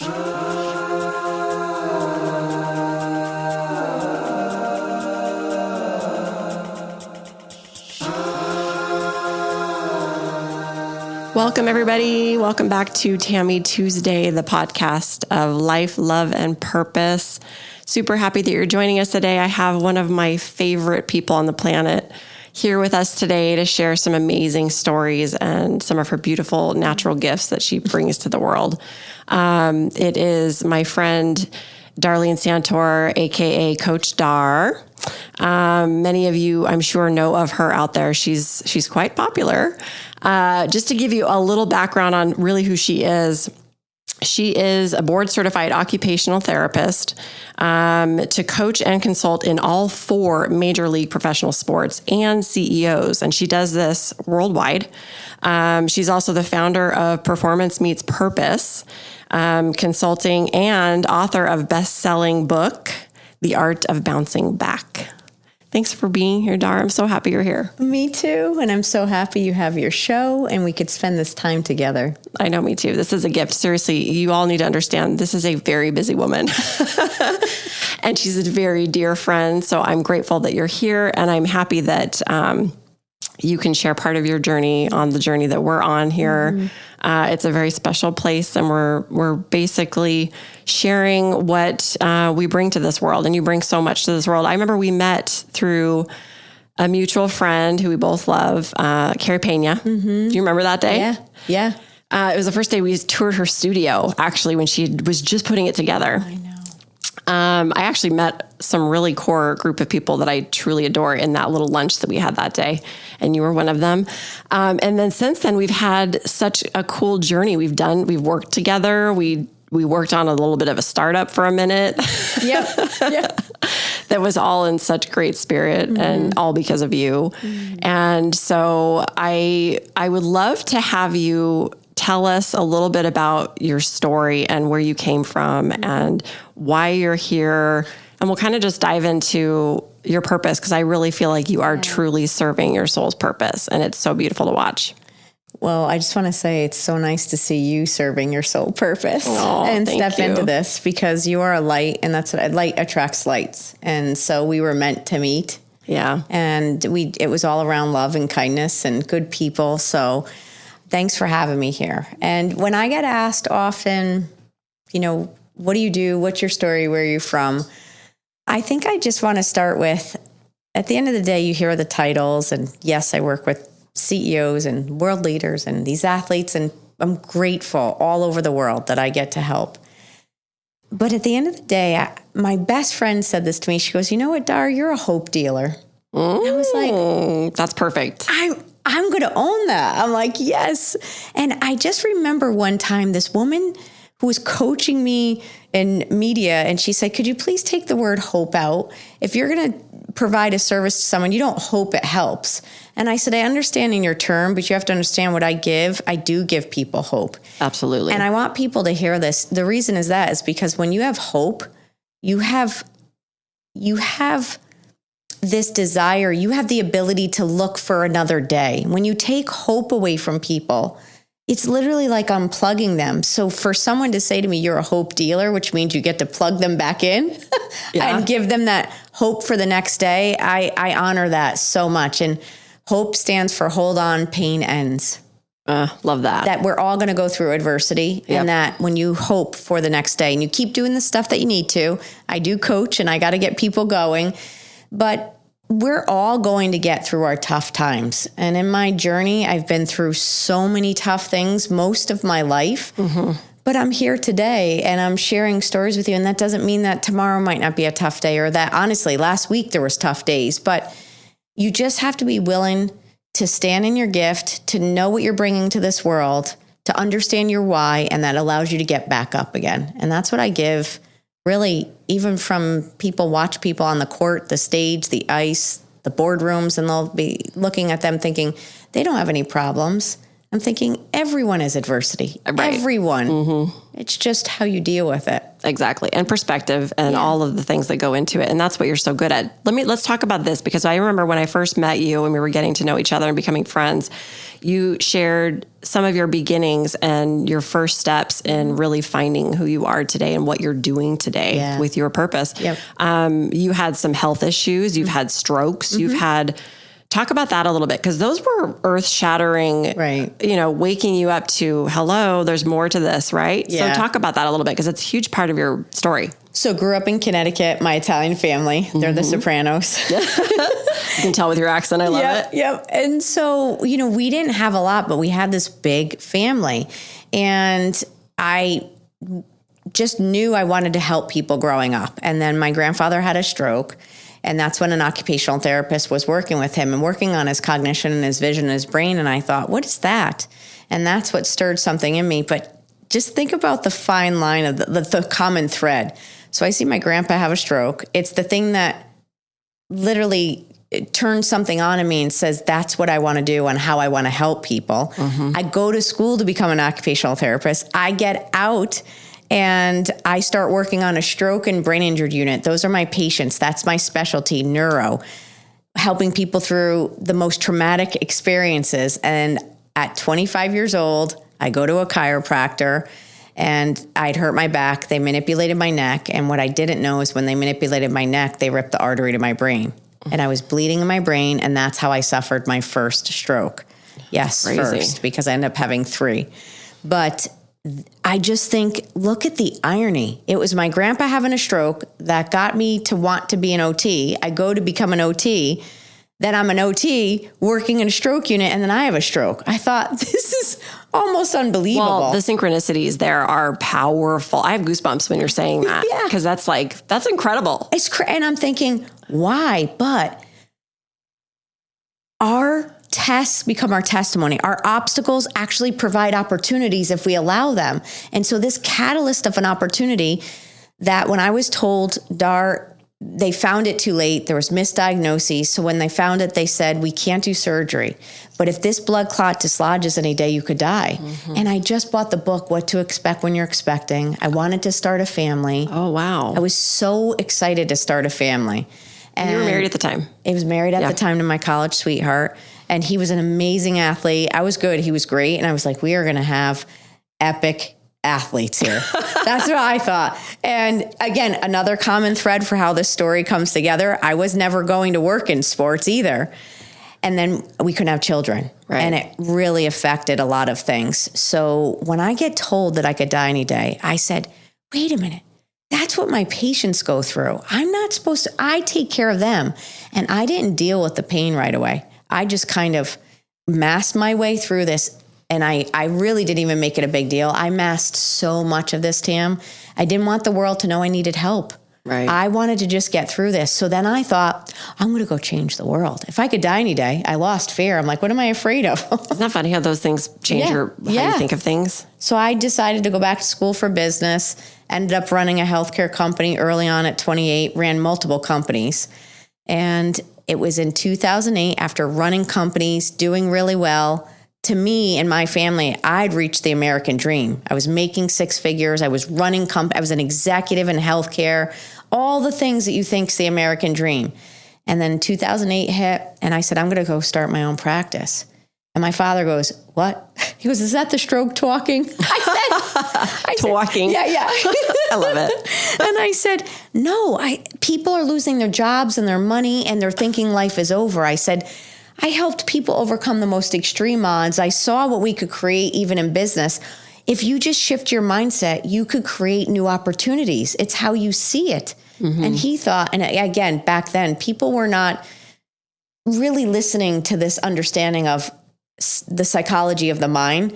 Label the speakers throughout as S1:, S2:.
S1: Welcome, everybody. Welcome back to Tammy Tuesday, the podcast of life, love, and purpose. Super happy that you're joining us today. I have one of my favorite people on the planet here with us today to share some amazing stories and some of her beautiful natural gifts that she brings to the world. It is my friend, Darleen Santore AKA Coach Dar. Many of you, I'm sure, know of her out there. She's quite popular. Just to give you a little background on really who she is a board certified occupational therapist to coach and consult in all 4 major league professional sports and CEOs. And she does this worldwide. She's also the founder of Performance Meets Purpose consulting and author of best-selling book, The Art of Bouncing Back. Thanks for being here, Dar. I'm so happy you're here.
S2: Me too. And I'm so happy you have your show and we could spend this time together.
S1: I know, me too. This is a gift. Seriously, you all need to understand this is a very busy woman. And she's a very dear friend. So I'm grateful that you're here. And I'm happy that you can share part of your journey on the journey that we're on here. Mm-hmm. It's a very special place, and we're basically sharing what we bring to this world, and you bring so much to this world. I remember we met through a mutual friend who we both love, Carrie Pena. Mm-hmm. Do you remember that day?
S2: Yeah.
S1: It was the first day we toured her studio, actually, when she was just putting it together.
S2: I know.
S1: I actually met some really core group of people that I truly adore in that little lunch that we had that day. And you were one of them. And then since then, we've had such a cool journey. We've worked together. We worked on a little bit of a startup for a minute.
S2: Yep.
S1: That was all in such great spirit, mm-hmm. and all because of you. Mm-hmm. And so I would love to have you tell us a little bit about your story and where you came from and why you're here. And we'll kind of just dive into your purpose, because I really feel like you are truly serving your soul's purpose. And it's so beautiful to watch.
S2: Well, I just want to say it's so nice to see you serving your soul purpose and step into this, because you are a light, and that's what light attracts lights. And so we were meant to meet.
S1: Yeah.
S2: And it was all around love and kindness and good people. So thanks for having me here. And when I get asked often, what do you do? What's your story? Where are you from? I think I just want to start with, at the end of the day, you hear the titles, and yes, I work with CEOs and world leaders and these athletes, and I'm grateful all over the world that I get to help. But at the end of the day, my best friend said this to me. She goes, "You know what, Dar, you're a hope dealer." And I was like,
S1: that's perfect.
S2: I'm going to own that. I'm like, yes. And I just remember one time this woman who was coaching me in media, and she said, "Could you please take the word hope out? If you're going to provide a service to someone, you don't hope it helps." And I said, "I understand in your term, but you have to understand what I give. I do give people hope."
S1: Absolutely.
S2: And I want people to hear this. The reason is because when you have hope, you have this desire, you have the ability to look for another day. When you take hope away from people, it's literally like unplugging them. So for someone to say to me, "You're a hope dealer," which means you get to plug them back in and give them that hope for the next day, I honor that so much. And hope stands for hold on, pain ends.
S1: Love that.
S2: That we're all going to go through adversity, and that when you hope for the next day and you keep doing the stuff that you need to, I do coach and I got to get people going, but we're all going to get through our tough times. And in my journey, I've been through so many tough things most of my life, mm-hmm. but I'm here today and I'm sharing stories with you. And that doesn't mean that tomorrow might not be a tough day, or that honestly, last week there was tough days, but you just have to be willing to stand in your gift, to know what you're bringing to this world, to understand your why, and that allows you to get back up again. And that's what I give, really, even from watch people on the court, the stage, the ice, the boardrooms, and they'll be looking at them thinking, they don't have any problems. I'm thinking everyone has adversity. Right. Everyone. Mm-hmm. It's just how you deal with it.
S1: Exactly. And perspective and all of the things that go into it. And that's what you're so good at. Let's talk about this, because I remember when I first met you and we were getting to know each other and becoming friends, you shared some of your beginnings and your first steps in really finding who you are today and what you're doing today with your purpose.
S2: Yep.
S1: You had some health issues. You've had strokes. You've had, talk about that a little bit, because those were earth shattering,
S2: right?
S1: Waking you up to, hello, there's more to this, right?
S2: Yeah.
S1: So talk about that a little bit, because it's a huge part of your story.
S2: So grew up in Connecticut, my Italian family, they're the Sopranos.
S1: You can tell with your accent. I love it.
S2: Yep. And so, we didn't have a lot, but we had this big family, and I just knew I wanted to help people growing up. And then my grandfather had a stroke, and that's when an occupational therapist was working with him and working on his cognition and his vision and his brain. And I thought, what is that? And that's what stirred something in me. But just think about the fine line of the common thread. So I see my grandpa have a stroke. It's the thing that literally turns something on in me and says, that's what I want to do and how I want to help people. I go to school to become an occupational therapist. I get out and I start working on a stroke and brain injured unit. Those are my patients. That's my specialty, neuro, helping people through the most traumatic experiences. And at 25 years old, I go to a chiropractor, and I'd hurt my back. They manipulated my neck. And what I didn't know is when they manipulated my neck, they ripped the artery to my brain. And I was bleeding in my brain. And that's how I suffered my first stroke. Yes,
S1: Crazy.
S2: first, because I ended up having 3. But I just think, look at the irony. It was my grandpa having a stroke that got me to want to be an OT. I go to become an OT. Then I'm an OT working in a stroke unit, and then I have a stroke. I thought, this is almost unbelievable.
S1: Well, the synchronicities there are powerful. I have goosebumps when you're saying that, because that's incredible.
S2: And I'm thinking, why? But our tests become our testimony. Our obstacles actually provide opportunities if we allow them. And so this catalyst of an opportunity that when I was told, Dar, they found it too late. There was misdiagnoses. So when they found it, they said, we can't do surgery. But if this blood clot dislodges any day, you could die. And I just bought the book, What to Expect When You're Expecting. I wanted to start a family.
S1: Oh, wow.
S2: I was so excited to start a family.
S1: And you were married at the time.
S2: I was married at the time to my college sweetheart. And he was an amazing athlete. I was good. He was great. And I was like, we are going to have epic athletes here. That's what I thought. And again, another common thread for how this story comes together. I was never going to work in sports either. And then we couldn't have children.
S1: Right.
S2: And it really affected a lot of things. So when I get told that I could die any day, I said, wait a minute. That's what my patients go through. I'm not supposed to, I take care of them. And I didn't deal with the pain right away. I just kind of masked my way through this. And I really didn't even make it a big deal. I masked so much of this, Tam. I didn't want the world to know I needed help.
S1: Right.
S2: I wanted to just get through this. So then I thought, I'm going to go change the world. If I could die any day, I lost fear. I'm like, what am I afraid of?
S1: Isn't that funny how those things change how you think of things?
S2: So I decided to go back to school for business, ended up running a healthcare company early on at 28, ran multiple companies. And it was in 2008, after running companies, doing really well, to me and my family, I'd reached the American dream. I was making 6 figures. I was running I was an executive in healthcare, all the things that you think's the American dream. And then 2008 hit, and I said, I'm going to go start my own practice. And my father goes, what? He goes, is that the stroke talking? I said,
S1: talking.
S2: Yeah.
S1: I love it.
S2: And I said, no, people are losing their jobs and their money, and they're thinking life is over. I said, I helped people overcome the most extreme odds. I saw what we could create even in business. If you just shift your mindset, you could create new opportunities. It's how you see it. And he thought, and again, back then, people were not really listening to this understanding of the psychology of the mind.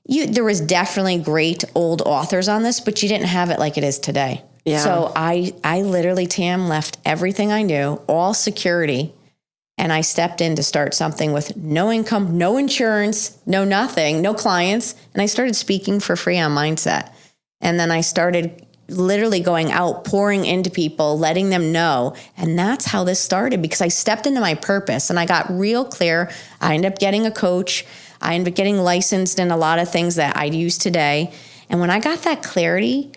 S2: There was definitely great old authors on this, but you didn't have it like it is today. Yeah. So I literally, Tam, left everything I knew, all security, and I stepped in to start something with no income, no insurance, no nothing, no clients. And I started speaking for free on mindset. And then I started literally going out, pouring into people, letting them know. And that's how this started, because I stepped into my purpose and I got real clear. I ended up getting a coach. I ended up getting licensed in a lot of things that I use today. And when I got that clarity,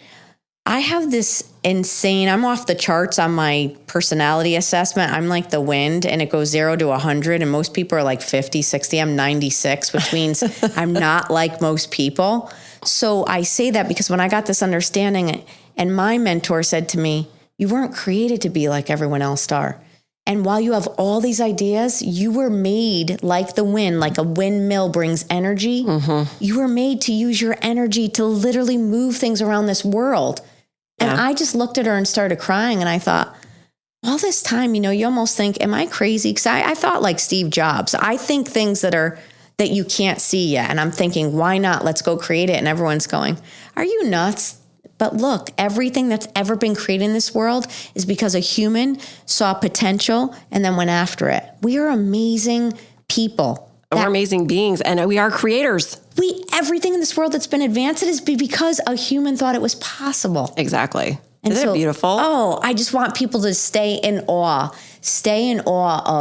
S2: I have this insane. I'm off the charts on my personality assessment. I'm like the wind, and it goes 0 to 100. And most people are like 50, 60. I'm 96, which means I'm not like most people. So I say that because when I got this understanding, and my mentor said to me, you weren't created to be like everyone else, Dar. And while you have all these ideas, you were made like the wind, like a windmill brings energy. You were made to use your energy to literally move things around this world. And I just looked at her and started crying. And I thought, all this time, you almost think, am I crazy? Because I thought like Steve Jobs. I think things that you can't see yet. And I'm thinking, why not? Let's go create it. And everyone's going, are you nuts? But look, everything that's ever been created in this world is because a human saw potential and then went after it. We are amazing people.
S1: We're amazing beings, and we are creators.
S2: Everything in this world that's been advanced is because a human thought it was possible.
S1: Exactly. Isn't it beautiful?
S2: Oh, I just want people to stay in awe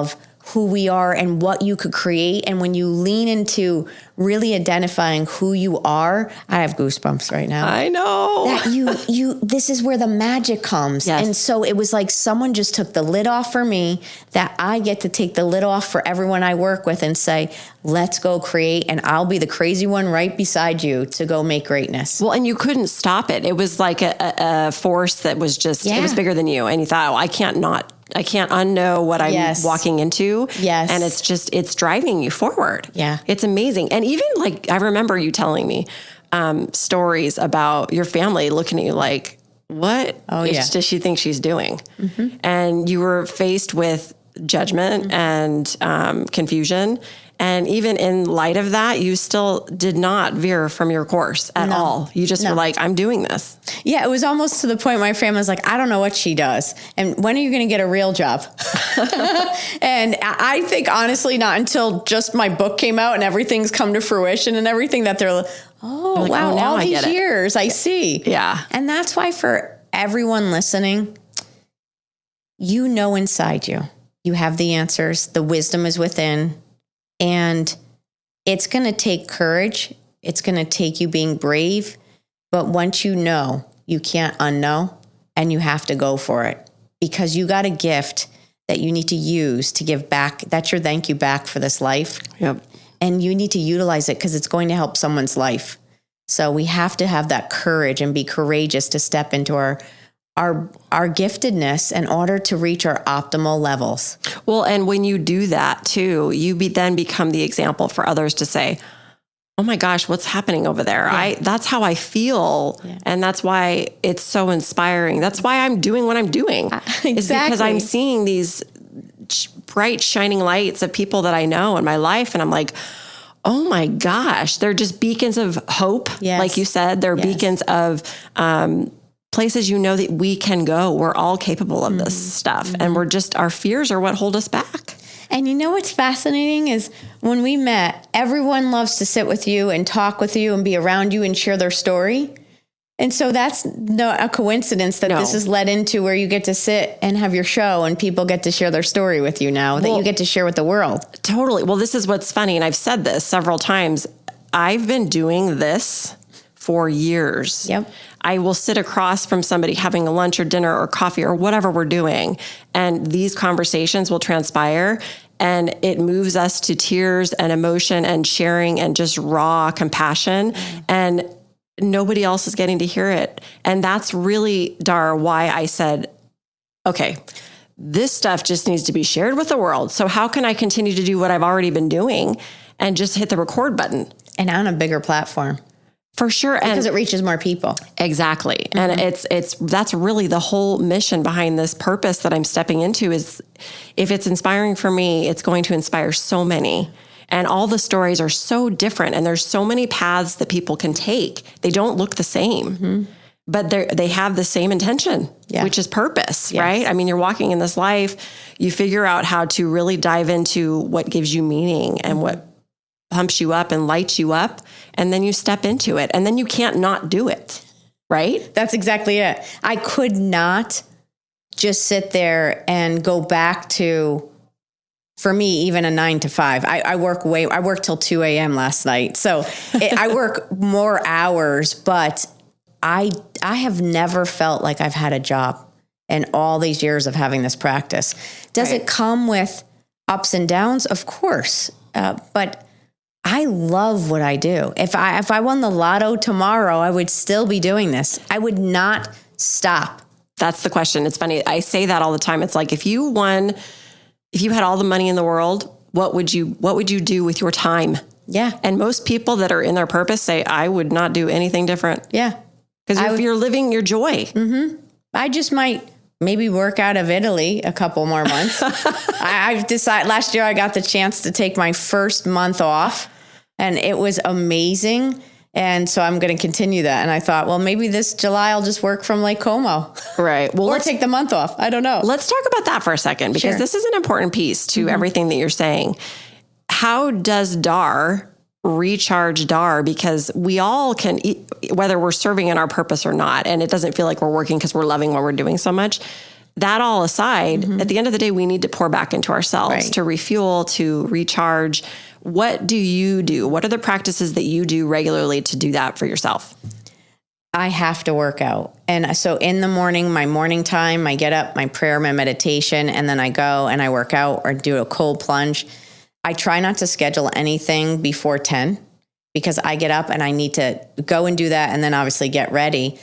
S2: of who we are and what you could create. And when you lean into really identifying who you are, I have goosebumps right now.
S1: I know.
S2: That this is where the magic comes.
S1: Yes.
S2: And so it was like someone just took the lid off for me, that I get to take the lid off for everyone I work with and say, let's go create. And I'll be the crazy one right beside you to go make greatness.
S1: Well, and you couldn't stop it. It was like a force that was just, it was bigger than you. And you thought, oh, I can't unknow what I'm walking into.
S2: Yes.
S1: And it's driving you forward.
S2: Yeah.
S1: It's amazing. And even like, I remember you telling me stories about your family looking at you like, what does she think she's doing? And you were faced with judgment and confusion. And even in light of that, you still did not veer from your course at all. You just were like, I'm doing this.
S2: Yeah, it was almost to the point my family was like, I don't know what she does. And when are you going to get a real job? And I think, honestly, not until just my book came out and everything's come to fruition and everything, that they're like, wow,
S1: now
S2: all
S1: I
S2: these
S1: get it.
S2: years, I see.
S1: Yeah.
S2: And that's why for everyone listening, inside you, you have the answers. The wisdom is within. And it's going to take courage. It's going to take you being brave. But once you know, you can't unknow, and you have to go for it, because you got a gift that you need to use to give back. That's your thank you back for this life.
S1: Yep.
S2: And you need to utilize it because it's going to help someone's life. So we have to have that courage and be courageous to step into our giftedness in order to reach our optimal levels.
S1: Well, and when you do that too, you then become the example for others to say, oh my gosh, what's happening over there? That's how I feel. Yeah. And that's why it's so inspiring. That's why I'm doing what I'm doing.
S2: Exactly.
S1: Is because I'm seeing these bright shining lights of people that I know in my life. And I'm like, oh my gosh, they're just beacons of hope. Yes. Like you said, they're beacons of, places that we can go. We're all capable of this stuff. And our fears are what hold us back.
S2: And what's fascinating is when we met, everyone loves to sit with you and talk with you and be around you and share their story. And so that's not a coincidence that this is led into where you get to sit and have your show and people get to share their story with you now that you get to share with the world.
S1: Totally. Well, this is what's funny. And I've said this several times. I've been doing this for years.
S2: Yep.
S1: I will sit across from somebody having a lunch or dinner or coffee or whatever we're doing, and these conversations will transpire, and it moves us to tears and emotion and sharing and just raw compassion. And nobody else is getting to hear it. And that's really, Dar, why I said, okay, this stuff just needs to be shared with the world. So how can I continue to do what I've already been doing and just hit the record button?
S2: And on a bigger platform.
S1: For sure.
S2: Because it reaches more people.
S1: Exactly. And that's really the whole mission behind this purpose that I'm stepping into is, if it's inspiring for me, it's going to inspire so many. And all the stories are so different, and there's so many paths that people can take. They don't look the same, but they have the same intention, which is purpose, right? I mean, you're walking in this life, you figure out how to really dive into what gives you meaning and what pumps you up and lights you up, and then you step into it, and then you can't not do it, right?
S2: That's exactly it. I could not just sit there and go back to, for me, even a 9 to 5. I work till 2 a.m. last night. So I work more hours, but I have never felt like I've had a job in all these years of having this practice. Does it come with ups and downs? Of course. But I love what I do. If I won the lotto tomorrow, I would still be doing this. I would not stop.
S1: That's the question. It's funny. I say that all the time. It's like, if you had all the money in the world, what would you do with your time?
S2: Yeah.
S1: And most people that are in their purpose say, I would not do anything different.
S2: Yeah.
S1: Because you're living your joy.
S2: Mm-hmm. I just might maybe work out of Italy a couple more months. I've decided last year I got the chance to take my first month off, and it was amazing. And so I'm going to continue that. And I thought, well, maybe this July I'll just work from Lake Como.
S1: Right. Well,
S2: or take the month off. I don't know.
S1: Let's talk about that for a second, because this is an important piece to everything that you're saying. How does Dar recharge Dar? Because we all can, whether we're serving in our purpose or not, and it doesn't feel like we're working because we're loving what we're doing so much. That all aside, at the end of the day, we need to pour back into ourselves to refuel, to recharge. What do you do? What are the practices that you do regularly to do that for yourself?
S2: I have to work out. And so in the morning, my morning time, I get up, my prayer, my meditation, and then I go and I work out or do a cold plunge. I try not to schedule anything before 10 because I get up and I need to go and do that and then obviously get ready.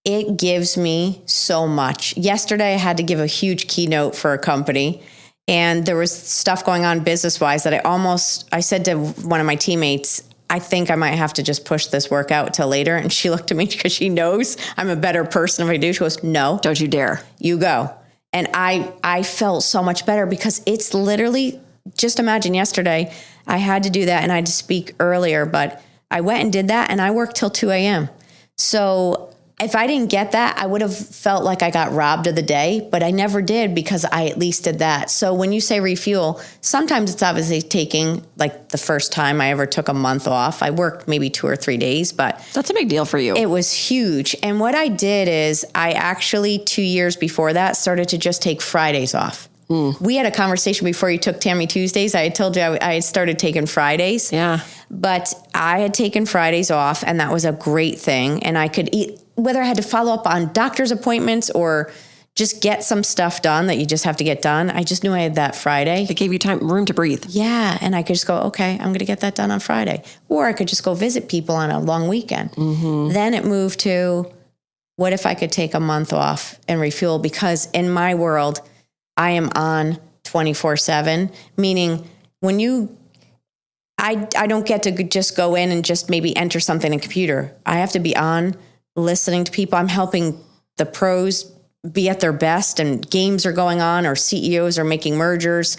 S2: It gives me so much. Yesterday, I had to give a huge keynote for a company, and there was stuff going on business-wise that I said to one of my teammates, I think I might have to just push this workout till later. And she looked at me because she knows I'm a better person if I do. She goes, no.
S1: Don't you dare.
S2: You go. And I felt so much better because it's literally, just imagine yesterday, I had to do that and I had to speak earlier, but I went and did that and I worked till 2 a.m. So if I didn't get that, I would have felt like I got robbed of the day, but I never did because I at least did that. So when you say refuel, sometimes it's obviously taking, like the first time I ever took a month off. I worked maybe 2 or 3 days, but
S1: that's a big deal for you.
S2: It was huge. And what I did is I actually 2 years before that started to just take Fridays off. We had a conversation before you took Tammy Tuesdays. I had told you I had started taking Fridays.
S1: Yeah.
S2: But I had taken Fridays off, and that was a great thing. And I could eat, whether I had to follow up on doctor's appointments or just get some stuff done that you just have to get done. I just knew I had that Friday.
S1: It gave you room to breathe.
S2: Yeah. And I could just go, okay, I'm going to get that done on Friday. Or I could just go visit people on a long weekend. Then it moved to, what if I could take a month off and refuel? Because in my world, I am on 24/7, meaning when I don't get to just go in and just maybe enter something in a computer. I have to be on listening to people. I'm helping the pros be at their best, and games are going on, or CEOs are making mergers.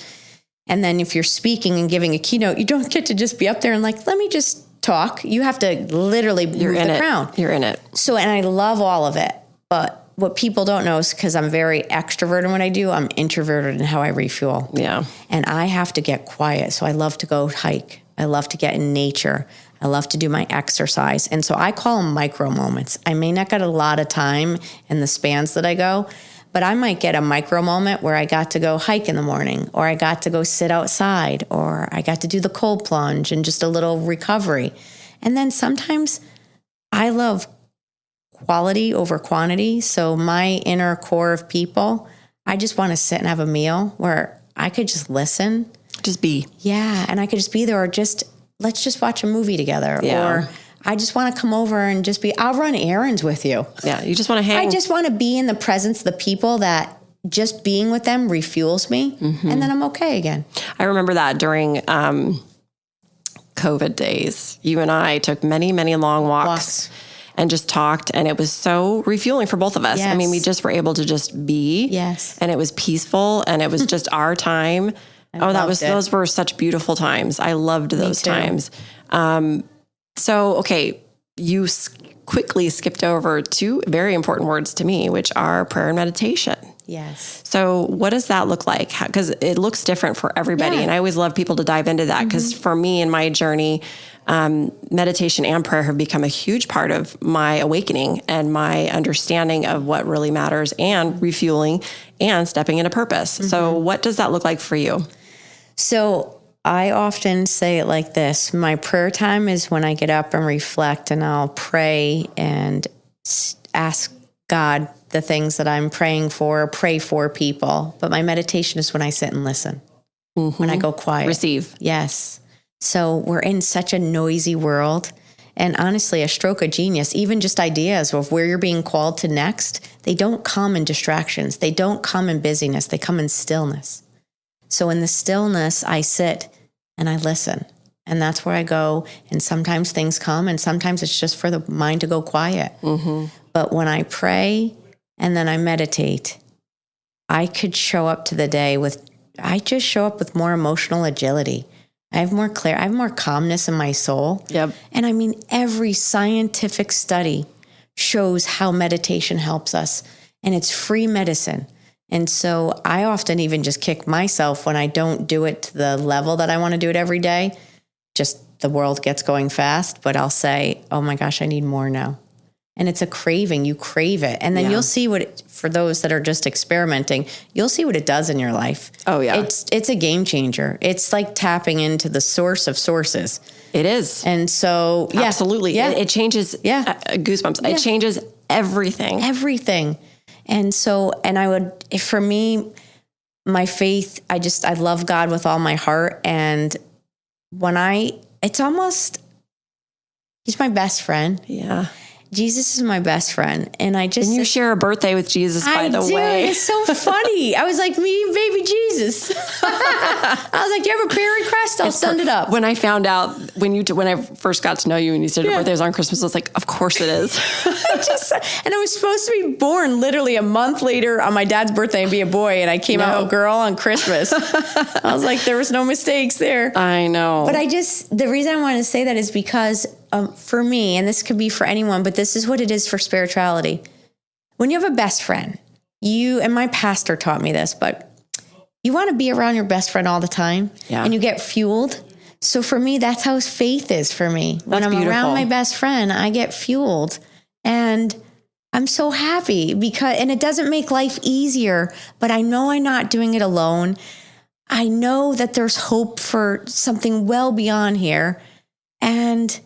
S2: And then if you're speaking and giving a keynote, you don't get to just be up there and like, let me just talk. You have to literally move the crown.
S1: You're in it.
S2: So, and I love all of it, but what people don't know is because I'm very extroverted in what I do, I'm introverted in how I refuel.
S1: Yeah.
S2: And I have to get quiet. So I love to go hike. I love to get in nature. I love to do my exercise. And so I call them micro moments. I may not get a lot of time in the spans that I go, but I might get a micro moment where I got to go hike in the morning, or I got to go sit outside, or I got to do the cold plunge and just a little recovery. And then sometimes I love quality over quantity. So my inner core of people, I just want to sit and have a meal where I could just listen.
S1: Just be.
S2: Yeah. And I could just be there, or just, let's just watch a movie together.
S1: Yeah.
S2: Or I just want to come over and just be, I'll run errands with you.
S1: Yeah. You just want to hang.
S2: I just want to be in the presence of the people that just being with them refuels me. And then I'm okay again.
S1: I remember that during COVID days, you and I took many, many long walks. And just talked, and it was so refueling for both of us.
S2: Yes.
S1: I mean, we just were able to just be, and it was peaceful, and it was just our time. Those were such beautiful times. I loved those times. So, okay, you quickly skipped over 2 very important words to me, which are prayer and meditation.
S2: Yes.
S1: So what does that look like? Because it looks different for everybody. And I always love people to dive into that, because for me in my journey, meditation and prayer have become a huge part of my awakening and my understanding of what really matters, and refueling and stepping into purpose. So what does that look like for you?
S2: So I often say it like this. My prayer time is when I get up and reflect, and I'll pray and ask God the things that I'm praying for, pray for people. But my meditation is when I sit and listen, when I go quiet.
S1: Receive.
S2: Yes. So we're in such a noisy world. And honestly, a stroke of genius, even just ideas of where you're being called to next, they don't come in distractions. They don't come in busyness. They come in stillness. So in the stillness, I sit and I listen. And that's where I go. And sometimes things come, and sometimes it's just for the mind to go quiet. But when I pray and then I meditate, I could show up to the day I just show up with more emotional agility. I have more calmness in my soul.
S1: Yep.
S2: And I mean, every scientific study shows how meditation helps us, and it's free medicine. And so I often even just kick myself when I don't do it to the level that I want to do it every day. Just the world gets going fast, but I'll say, oh my gosh, I need more now. And it's a craving. You crave it. And then you'll see for those that are just experimenting, you'll see what it does in your life.
S1: Oh, yeah.
S2: It's a game changer. It's like tapping into the source of sources.
S1: It is.
S2: And so, yeah.
S1: Absolutely.
S2: Yeah.
S1: It changes, goosebumps.
S2: Yeah.
S1: It changes everything.
S2: Everything. And so, for me, my faith, I love God with all my heart. And it's almost, he's my best friend.
S1: Yeah.
S2: Jesus is my best friend. And
S1: you share a birthday with Jesus, by the way.
S2: It's so funny. I was like, me, baby Jesus. I was like, do you have a prayer request? I'll send it up.
S1: When I found out, when I first got to know you and you said your birthday was on Christmas, I was like, of course it is.
S2: And I was supposed to be born literally a month later on my dad's birthday and be a boy. And I came out a girl on Christmas. I was like, there was no mistakes there.
S1: I know.
S2: But the reason I wanted to say that is because for me, and this could be for anyone, but this is what it is for spirituality. When you have a best friend, and my pastor taught me this, but you want to be around your best friend all the time, and you get fueled. So for me, that's how faith is for me. When I'm around my best friend, I get fueled, and I'm so happy and it doesn't make life easier, but I know I'm not doing it alone. I know that there's hope for something well beyond here. And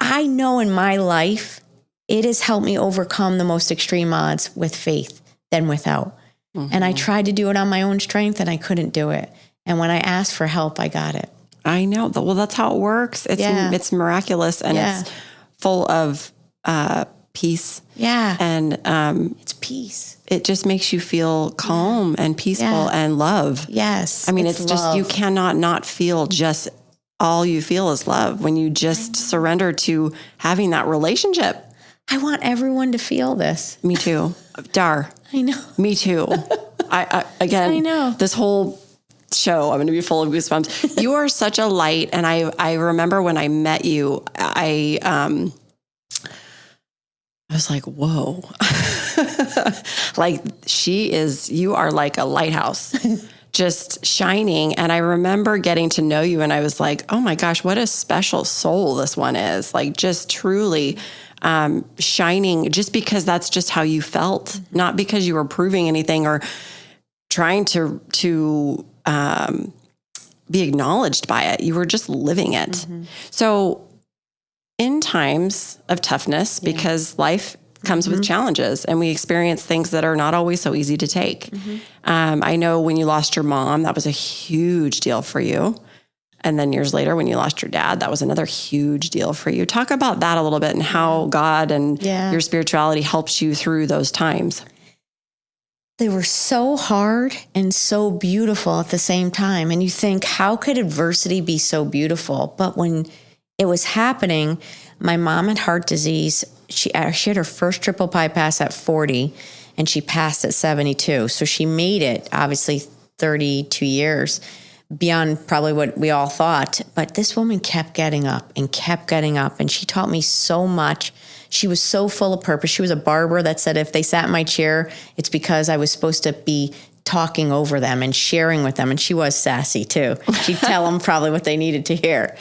S2: I know in my life, it has helped me overcome the most extreme odds with faith than without. And I tried to do it on my own strength and I couldn't do it. And when I asked for help, I got it.
S1: I know. Well, that's how it works. It's miraculous, and it's full of peace.
S2: Yeah.
S1: And
S2: it's peace.
S1: It just makes you feel calm and peaceful and love.
S2: Yes.
S1: I mean, it's just,
S2: love.
S1: you cannot not feel just all you feel is love when you just surrender to having that relationship.
S2: I want everyone to feel this.
S1: Me too. Dar.
S2: I know.
S1: Me too. I know. This whole show, I'm going to be full of goosebumps. You are such a light. And I remember when I met you, I was like, whoa, like you are like a lighthouse. Just shining. And I remember getting to know you and I was like, oh my gosh, what a special soul this one is. Like just truly shining, just because that's just how you felt, not because you were proving anything or trying to be acknowledged by it. You were just living it. So in times of toughness, because life comes with challenges and we experience things that are not always so easy to take. I know when you lost your mom, that was a huge deal for you. And then years later, when you lost your dad, that was another huge deal for you. Talk about that a little bit and how God and your spirituality helps you through those times.
S2: They were so hard and so beautiful at the same time. And you think, how could adversity be so beautiful? But when it was happening, my mom had heart disease. She had her first triple bypass at 40 and she passed at 72. So she made it, obviously 32 years beyond probably what we all thought. But this woman kept getting up and kept getting up. And she taught me so much. She was so full of purpose. She was a barber that said, if they sat in my chair, it's because I was supposed to be talking over them and sharing with them. And she was sassy too. She'd tell them probably what they needed to hear.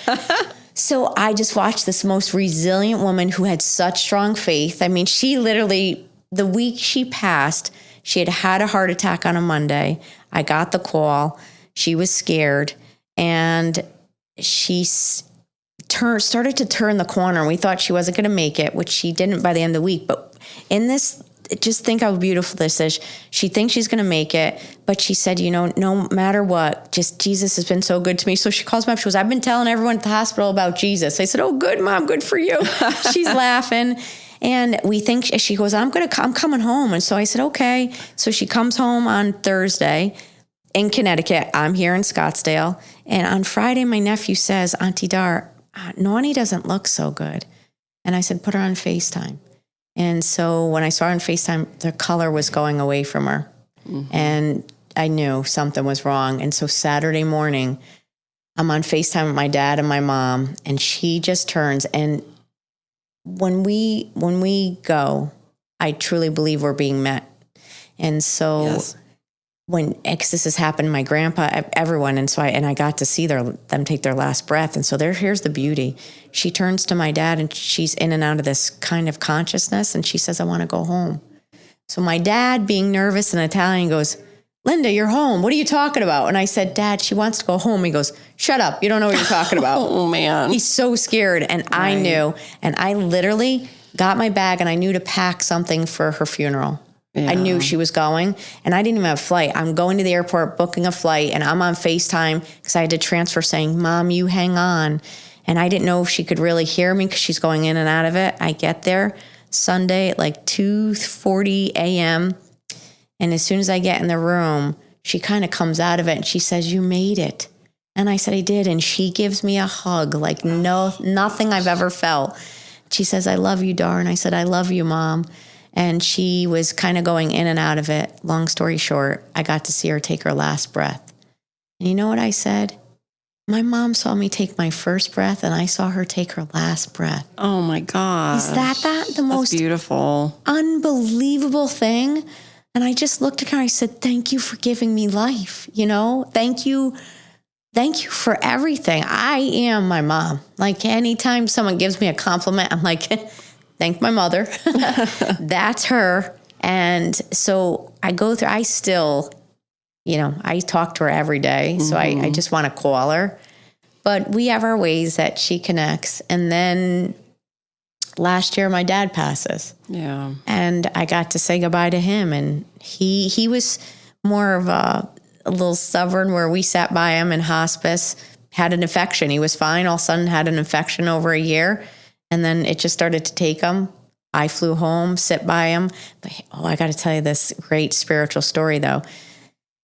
S2: So I just watched this most resilient woman who had such strong faith. I mean, she literally, the week she passed, she had had a heart attack on a Monday. I got the call. She was scared. And she started to turn the corner. And we thought she wasn't going to make it, which she didn't by the end of the week. But in this, just think how beautiful this is. She thinks she's going to make it, but she said, no matter what, just Jesus has been so good to me. So she calls me up. She goes, I've been telling everyone at the hospital about Jesus. I said, oh, good, Mom. Good for you. She's laughing. And we think, she goes, I'm coming home. And so I said, okay. So she comes home on Thursday in Connecticut. I'm here in Scottsdale. And on Friday, my nephew says, Auntie Dar, Nani doesn't look so good. And I said, put her on FaceTime. And so when I saw her on FaceTime, the color was going away from her. Mm-hmm. And I knew something was wrong. And so Saturday morning, I'm on FaceTime with my dad and my mom, and she just turns. And when we go, I truly believe we're being met. And so yes. When this has happened, my grandpa, everyone, and so I got to see them take their last breath. And so here's the beauty. She turns to my dad, and she's in and out of this kind of consciousness, and she says, I want to go home. So my dad, being nervous and Italian, goes, Linda, you're home. What are you talking about? And I said, Dad, she wants to go home. He goes, shut up. You don't know what you're talking about.
S1: Oh, man.
S2: He's so scared. And right. I knew. And I literally got my bag, and I knew to pack something for her funeral. Yeah. I knew she was going, and I didn't even have a flight. I'm going to the airport, booking a flight, and I'm on FaceTime because I had to transfer saying, Mom, you hang on. And I didn't know if she could really hear me because she's going in and out of it. I get there Sunday at like 2:40 a.m. And as soon as I get in the room, she kind of comes out of it and she says, you made it. And I said, I did. And she gives me a hug like nothing I've ever felt. She says, I love you, Dar. And I said, I love you, Mom. And she was kind of going in and out of it. Long story short, I got to see her take her last breath. And you know what I said? My mom saw me take my first breath, and I saw her take her last breath.
S1: Oh my God.
S2: Is that the most
S1: beautiful,
S2: unbelievable thing? And I just looked at her and I said, thank you for giving me life. Thank you for everything. I am my mom. Like anytime someone gives me a compliment, I'm like, thank my mother. That's her. And so I still, I talk to her every day. So mm-hmm. I just want to call her. But we have our ways that she connects. And then last year, my dad passes.
S1: Yeah.
S2: And I got to say goodbye to him. And he was more of a little stubborn, where we sat by him in hospice, had an infection. He was fine. All of a sudden had an infection over a year. And then it just started to take him. I flew home, sit by him. But, I got to tell you this great spiritual story, though.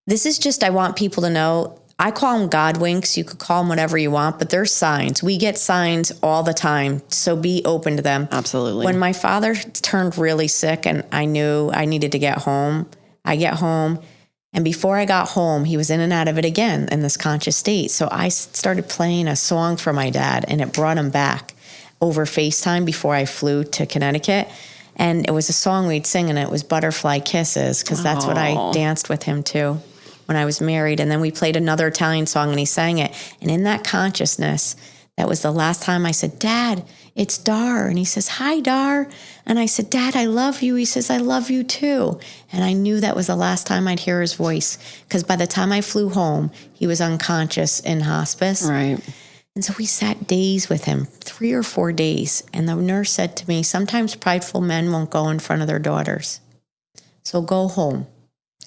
S2: This is just, I want people to know, I call them God winks. You could call them whatever you want, but there's signs. We get signs all the time, so be open to them.
S1: Absolutely.
S2: When my father turned really sick and I knew I needed to get home, I get home. And before I got home, he was in and out of it again in this conscious state. So I started playing a song for my dad, and it brought him back over FaceTime before I flew to Connecticut. And it was a song we'd sing, and it was Butterfly Kisses, because that's what I danced with him to when I was married. And then we played another Italian song, and he sang it. And in that consciousness, that was the last time I said, Dad, it's Dar. And he says, hi, Dar. And I said, Dad, I love you. He says, I love you too. And I knew that was the last time I'd hear his voice, because by the time I flew home, he was unconscious in hospice.
S1: Right.
S2: And so we sat days with him, 3 or 4 days. And the nurse said to me, sometimes prideful men won't go in front of their daughters. So go home.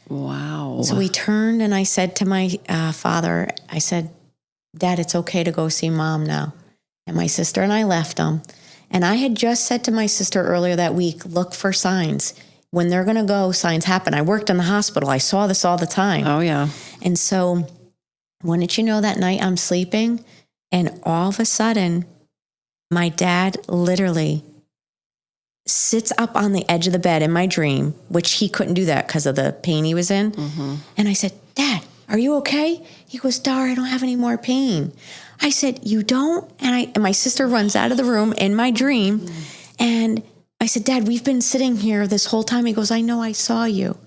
S1: Wow.
S2: So we turned, and I said to my father, I said, Dad, it's okay to go see Mom now. And my sister and I left him. And I had just said to my sister earlier that week, look for signs. When they're going to go, signs happen. I worked in the hospital. I saw this all the time.
S1: Oh, yeah.
S2: And so, wouldn't you know, that night I'm sleeping, and all of a sudden, my dad literally sits up on the edge of the bed in my dream, which he couldn't do that because of the pain he was in. Mm-hmm. And I said, Dad, are you okay? He goes, Dar, I don't have any more pain. I said, you don't? And my sister runs out of the room in my dream. And I said, Dad, we've been sitting here this whole time. He goes, I know, I saw you.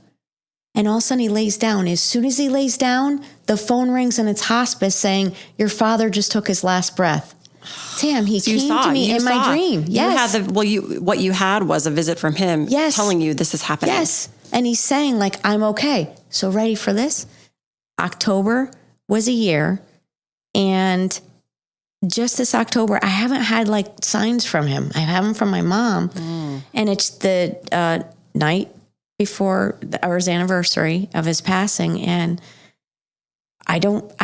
S2: And all of a sudden he lays down. As soon as he lays down, the phone rings, and it's hospice saying, your father just took his last breath. Tam, he came to me in my dream. Yes.
S1: What you had was a visit from him telling you this is happening.
S2: Yes. And he's saying, like, I'm okay. So ready for this? October was a year. And just this October, I haven't had like signs from him. I have them from my mom. And it's the night before our anniversary of his passing. And I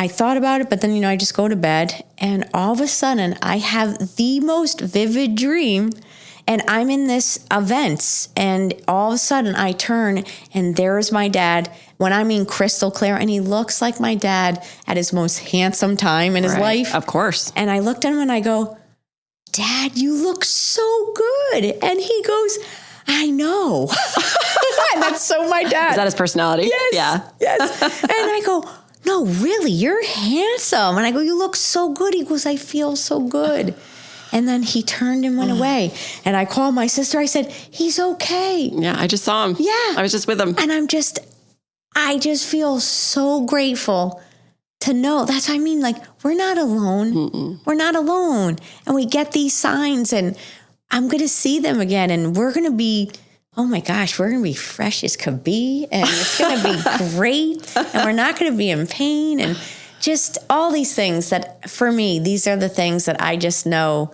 S2: thought about it, but then, I just go to bed and all of a sudden I have the most vivid dream and I'm in this event and all of a sudden I turn and there's my dad, when I mean crystal clear, and he looks like my dad at his most handsome time in his life.
S1: Of course.
S2: And I looked at him and I go, Dad, you look so good. And he goes, I know. And that's so my dad.
S1: Is that his personality?
S2: Yes.
S1: Yeah.
S2: Yes. And I go, no, really, you're handsome. And I go, you look so good. He goes, I feel so good. And then he turned and went away. And I called my sister. I said, he's okay.
S1: Yeah, I just saw him.
S2: Yeah.
S1: I was just with him.
S2: And I just feel so grateful to know. That's what I mean. Like, we're not alone. Mm-mm. We're not alone. And we get these signs and I'm going to see them again. And we're going to be, oh my gosh, we're going to be fresh as could be. And it's going to be great. And we're not going to be in pain. And just all these things that, for me, these are the things that I just know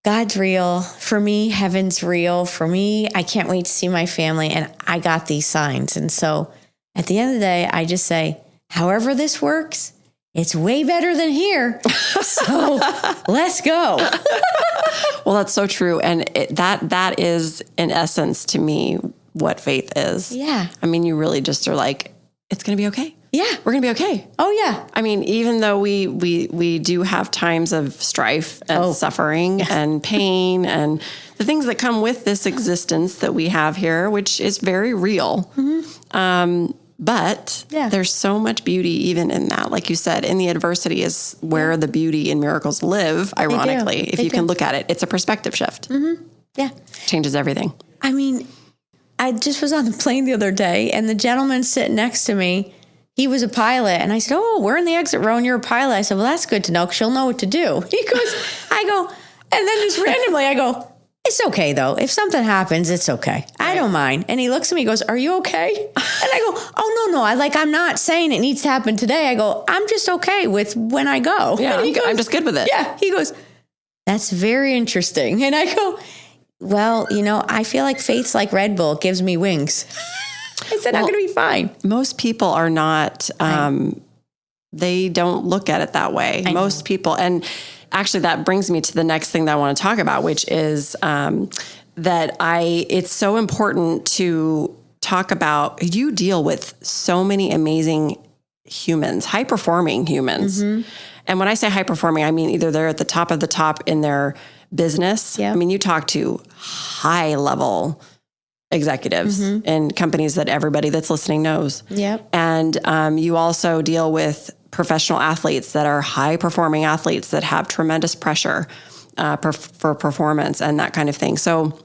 S2: God's real. For me, heaven's real. For me, I can't wait to see my family. And I got these signs. And so at the end of the day, I just say, however this works, it's way better than here. So let's go.
S1: Well, that's so true. And that is, in essence, to me, what faith is.
S2: Yeah.
S1: I mean, you really just are like, it's going to be okay.
S2: Yeah.
S1: We're going to be okay.
S2: Oh, yeah.
S1: I mean, even though we do have times of strife and suffering and pain and the things that come with this existence that we have here, which is very real. Mm-hmm. But there's so much beauty even in that. Like you said, in the adversity is where the beauty and miracles live, ironically. If you can look at it, it's a perspective shift.
S2: Mm-hmm. Yeah.
S1: Changes everything.
S2: I mean, I just was on the plane the other day and the gentleman sitting next to me, he was a pilot. And I said, oh, we're in the exit row and you're a pilot. I said, well, that's good to know because you'll know what to do. He goes, and then just randomly I go, it's okay though. If something happens, it's okay. I don't mind. And he looks at me and goes, are you okay? And I go, oh, no. I'm not saying it needs to happen today. I go, I'm just okay with when I go.
S1: Yeah,
S2: and he goes,
S1: I'm just good with it.
S2: Yeah. He goes, that's very interesting. And I go, well, I feel like faith's like Red Bull. It gives me wings. I said, I'm going to be fine.
S1: Most people are not, they don't look at it that way. Most people, and actually that brings me to the next thing that I want to talk about, which is it's so important to talk about, you deal with so many amazing humans, high-performing humans. Mm-hmm. And when I say high-performing, I mean either they're at the top of the top in their business. Yep. I mean, you talk to high-level executives in companies that everybody that's listening knows.
S2: Yep.
S1: And you also deal with professional athletes that are high-performing athletes that have tremendous pressure for performance and that kind of thing. So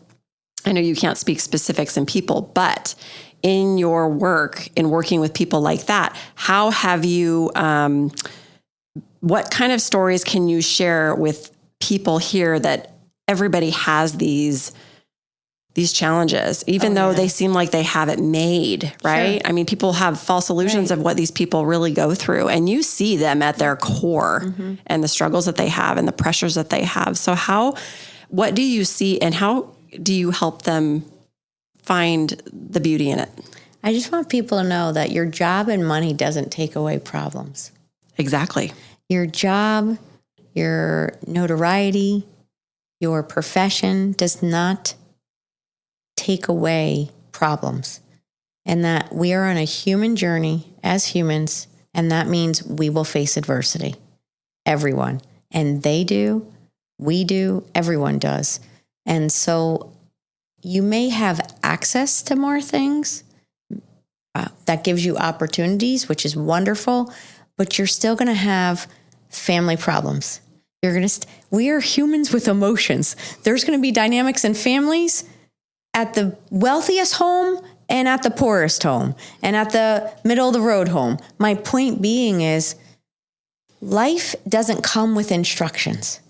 S1: I know you can't speak specifics in people, but in your work, in working with people like that, how have you, what kind of stories can you share with people here that everybody has these challenges, even though they seem like they have it made, right? Sure. I mean, people have false illusions of what these people really go through, and you see them at their core and the struggles that they have and the pressures that they have. So what do you see and how do you help them find the beauty in it?
S2: I just want people to know that your job and money doesn't take away problems.
S1: Exactly.
S2: Your job, your notoriety, your profession does not take away problems, and that we are on a human journey as humans, and that means we will face adversity. Everyone. And they do, we do, everyone does. And so you may have access to more things that gives you opportunities, which is wonderful, but you're still going to have family problems. We are humans with emotions. There's going to be dynamics in families at the wealthiest home and at the poorest home and at the middle of the road home. My point being is life doesn't come with instructions.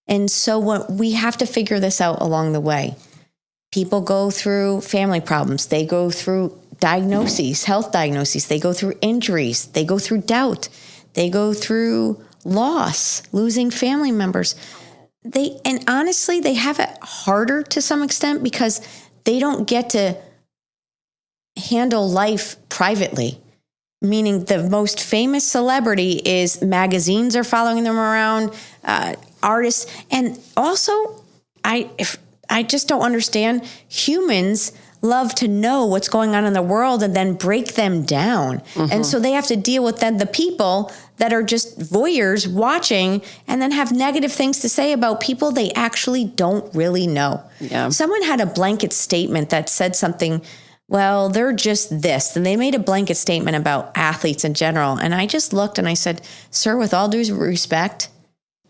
S2: And so we have to figure this out along the way. People go through family problems. They go through diagnoses, health diagnoses. They go through injuries. They go through doubt. They go through loss, losing family members. And honestly, they have it harder to some extent because they don't get to handle life privately. Meaning the most famous celebrity is magazines are following them around, artists. And also, I just don't understand. Humans love to know what's going on in the world and then break them down. And so they have to deal with then the people that are just voyeurs watching and then have negative things to say about people they actually don't really know.
S1: Yeah.
S2: Someone had a blanket statement that said something, well, they're just this. And they made a blanket statement about athletes in general. And I just looked and I said, sir, with all due respect,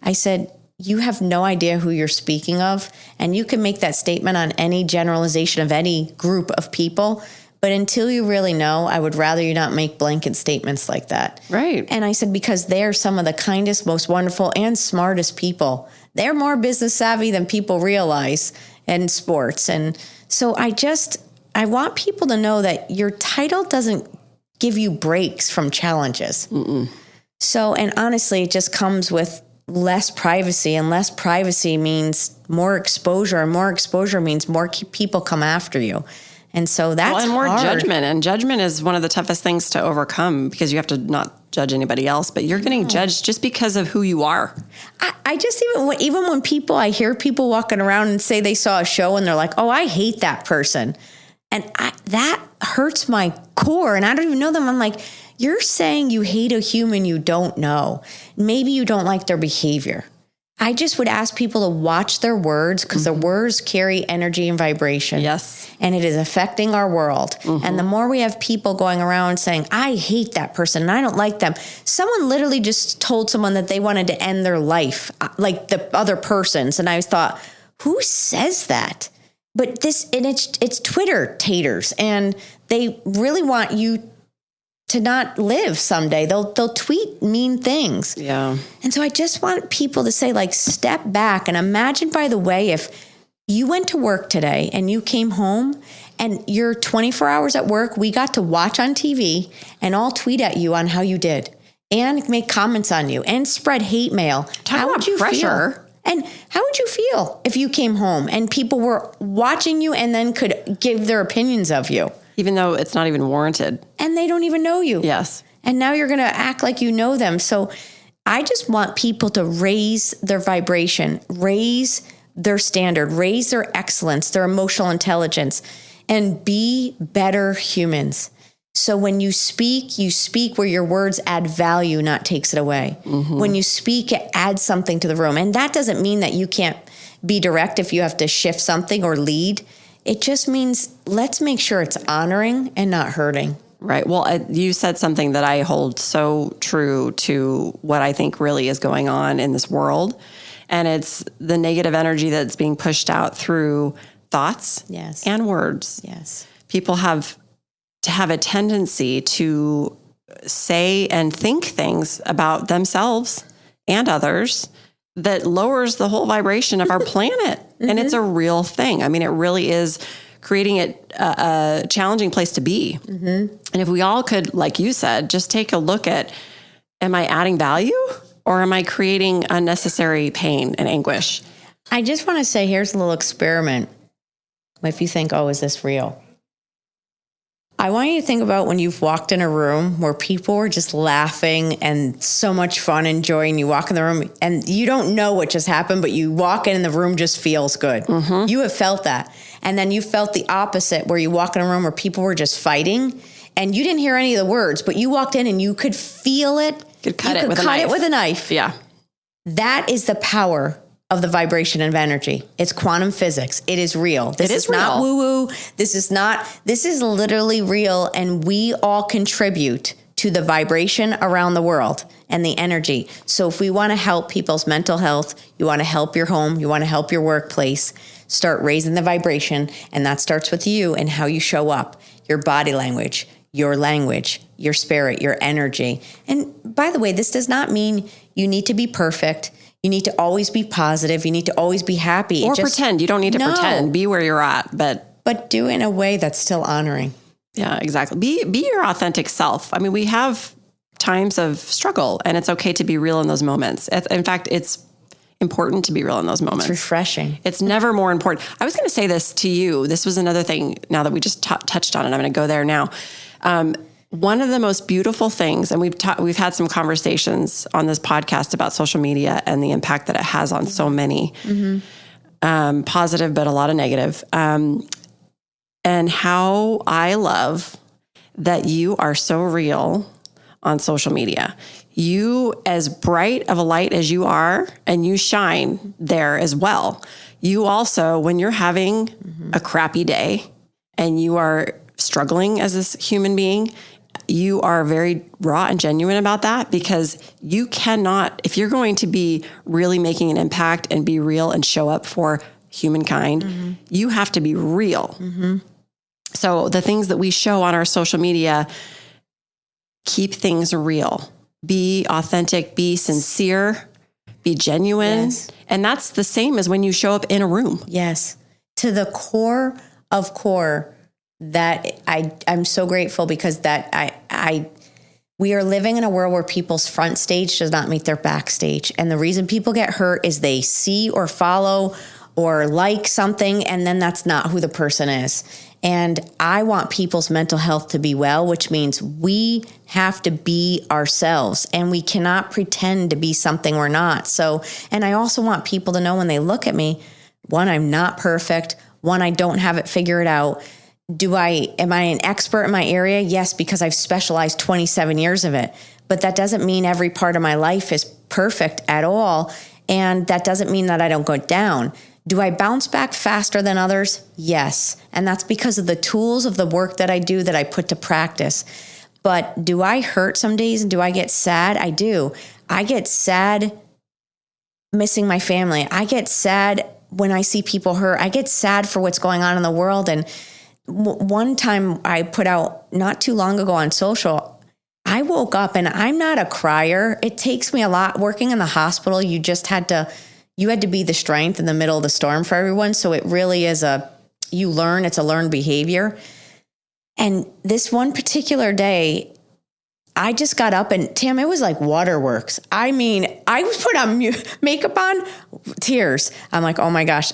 S2: I said, you have no idea who you're speaking of. And you can make that statement on any generalization of any group of people. But until you really know, I would rather you not make blanket statements like that.
S1: Right.
S2: And I said, because they're some of the kindest, most wonderful, and smartest people. They're more business savvy than people realize in sports. And so I want people to know that your title doesn't give you breaks from challenges. So, and honestly, it just comes with less privacy, and less privacy means more exposure, and more exposure means more people come after you. And so that's
S1: and more
S2: hard.
S1: judgment. And judgment is one of the toughest things to overcome because you have to not judge anybody else, but you're getting judged just because of who you are.
S2: I just, even when I hear people walking around and say they saw a show and they're like, oh, I hate that person. And that hurts my core. And I don't even know them. I'm like, you're saying you hate a human you don't know. Maybe you don't like their behavior. I just would ask people to watch their words because their words carry energy and vibration.
S1: Yes.
S2: And it is affecting our world. And the more we have people going around saying, I hate that person and I don't like them. Someone literally just told someone that they wanted to end their life, like the other person's. And I thought, who says that? But it's Twitter taters, and they really want you to not live someday. They'll tweet mean things.
S1: Yeah.
S2: And so I just want people to say, like, step back and imagine, by the way, if you went to work today and you came home and you're 24 hours at work, we got to watch on TV and all tweet at you on how you did and make comments on you and spread hate mail.
S1: How would you feel?
S2: And how would you feel if you came home and people were watching you and then could give their opinions of you?
S1: Even though it's not even warranted.
S2: And they don't even know you.
S1: Yes.
S2: And now you're going to act like you know them. So I just want people to raise their vibration, raise their standard, raise their excellence, their emotional intelligence, and be better humans. So when you speak where your words add value, not takes it away. When you speak, it adds something to the room. And that doesn't mean that you can't be direct if you have to shift something or lead. It just means let's make sure it's honoring and not hurting.
S1: Right. Well, you said something that I hold so true to what I think really is going on in this world. And it's the negative energy that's being pushed out through thoughts and words.
S2: Yes.
S1: People have a tendency to say and think things about themselves and others that lowers the whole vibration of our planet. And it's a real thing. I mean, it really is creating it a challenging place to be. And if we all could, like you said, just take a look at, am I adding value or am I creating unnecessary pain and anguish?
S2: I just want to say, here's a little experiment. If you think, oh, is this real? I want you to think about when you've walked in a room where people were just laughing and so much fun, enjoying. You walk in the room and you don't know what just happened, but you walk in and the room just feels good. You have felt that. And then you felt the opposite where you walk in a room where people were just fighting and you didn't hear any of the words, but you walked in and you could feel it.
S1: You could cut it with a knife. Yeah.
S2: That is the power of the vibration of energy. It's quantum physics. It is real. This is not woo-woo. This is literally real. And we all contribute to the vibration around the world and the energy. So if we want to help people's mental health, you want to help your home, you want to help your workplace, start raising the vibration. And that starts with you and how you show up, your body language, your spirit, your energy. And by the way, this does not mean you need to be perfect. You need to always be positive. You need to always be happy.
S1: Or pretend. You don't need to pretend. Be where you're at, but
S2: do it in a way that's still honoring.
S1: Yeah, exactly. Be your authentic self. I mean, we have times of struggle, and it's okay to be real in those moments. In fact, it's important to be real in those moments.
S2: It's refreshing.
S1: It's never more important. I was going to say this to you. This was another thing now that we just touched on it. I'm going to go there now. One of the most beautiful things, and we've had some conversations on this podcast about social media and the impact that it has on so many, positive, but a lot of negative. And how I love that you are so real on social media. You, as bright of a light as you are, and you shine there as well. You also, when you're having a crappy day and you are struggling as this human being, you are very raw and genuine about that, because you cannot, if you're going to be really making an impact and be real and show up for humankind, you have to be real. So the things that we show on our social media, keep things real. Be authentic, be sincere, be genuine.
S2: Yes.
S1: And that's the same as when you show up in a room.
S2: Yes. To the core of core, that I'm so grateful, because we are living in a world where people's front stage does not meet their backstage. And the reason people get hurt is they see or follow or like something, and then that's not who the person is. And I want people's mental health to be well, which means we have to be ourselves, and we cannot pretend to be something we're not. So, and I also want people to know when they look at me, one, I'm not perfect. One, I don't have it figured out. Am I an expert in my area? Yes, because I've specialized 27 years of it. But that doesn't mean every part of my life is perfect at all. And that doesn't mean that I don't go down. Do I bounce back faster than others? Yes. And that's because of the tools of the work that I do, that I put to practice. But do I hurt some days, and do I get sad? I do. I get sad missing my family. I get sad when I see people hurt. I get sad for what's going on in the world. And one time I put out not too long ago on social, I woke up, and I'm not a crier. It takes me a lot. Working in the hospital, you had to be the strength in the middle of the storm for everyone. So it really is it's a learned behavior. And this one particular day, I just got up, and Tam, it was like waterworks. I mean, I was put on makeup on, tears. I'm like, oh my gosh.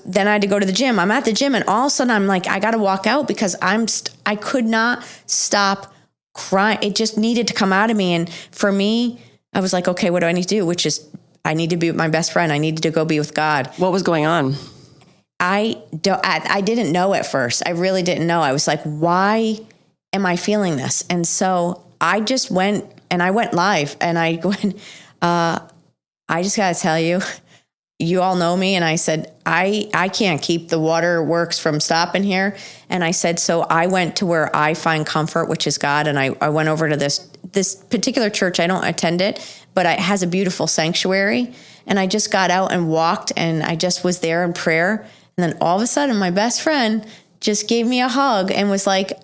S2: Then I had to go to the gym. I'm at the gym, and all of a sudden I'm like, I got to walk out, because I could not stop crying. It just needed to come out of me. And for me, I was like, okay, what do I need to do? Which is, I need to be with my best friend. I needed to go be with God.
S1: What was going on?
S2: I didn't know at first. I really didn't know. I was like, why am I feeling this? And so I just went live, and I went, I just got to tell you, you all know me. And I said, I can't keep the waterworks from stopping here. And I said, so I went to where I find comfort, which is God. And I went over to this particular church. I don't attend it, but it has a beautiful sanctuary. And I just got out and walked, and I just was there in prayer. And then all of a sudden, my best friend just gave me a hug and was like,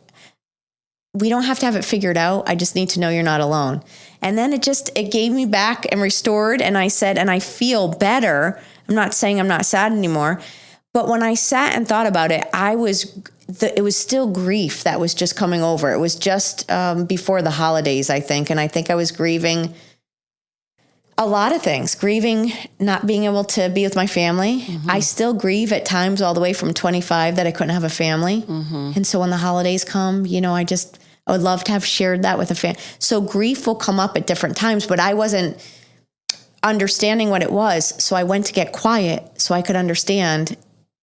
S2: we don't have to have it figured out. I just need to know you're not alone. And then it gave me back and restored. And I said, and I feel better. I'm not saying I'm not sad anymore. But when I sat and thought about it, it was still grief that was just coming over. It was just before the holidays, I think. And I think I was grieving a lot of things, grieving not being able to be with my family. I still grieve at times all the way from 25 that I couldn't have a family. And so when the holidays come, I would love to have shared that with a family. So grief will come up at different times, but I wasn't understanding what it was. So I went to get quiet so I could understand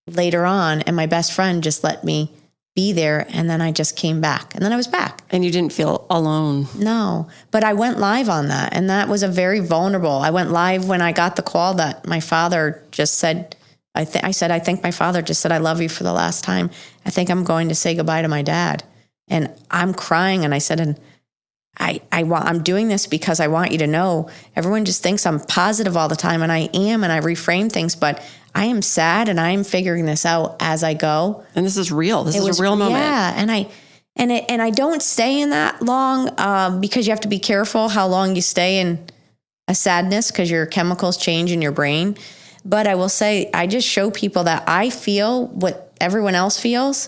S2: later on. And my best friend just let me be there. And then I just came back, and then I was back.
S1: And you didn't feel alone.
S2: No, but I went live on that. And that was a very vulnerable. I went live when I got the call that my father just said, I think my father just said, I love you for the last time. I think I'm going to say goodbye to my dad. And I'm crying. And I said, and I'm doing this because I want you to know, everyone just thinks I'm positive all the time. And I am, and I reframe things, but I am sad, and I am figuring this out as I go.
S1: And this is real. This is a real moment.
S2: Yeah. And I don't stay in that long because you have to be careful how long you stay in a sadness, because your chemicals change in your brain. But I will say, I just show people that I feel what everyone else feels,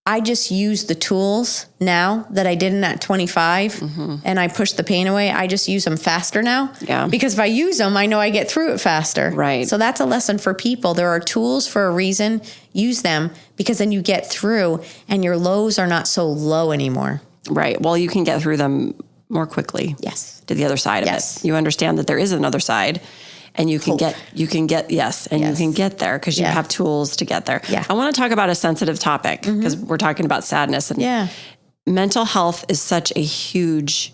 S2: I just use the tools now that I didn't at 25 and I push the pain away. I just use them faster now.
S1: Yeah.
S2: Because if I use them, I know I get through it faster.
S1: Right.
S2: So that's a lesson for people. There are tools for a reason. Use them because then you get through and your lows are not so low anymore.
S1: Right. Well, you can get through them more quickly.
S2: Yes.
S1: To the other side of it. You understand that there is another side. And you can
S2: Hope.
S1: you can get there because you have tools to get there.
S2: Yeah.
S1: I want to talk about a sensitive topic because we're talking about sadness and mental health is such a huge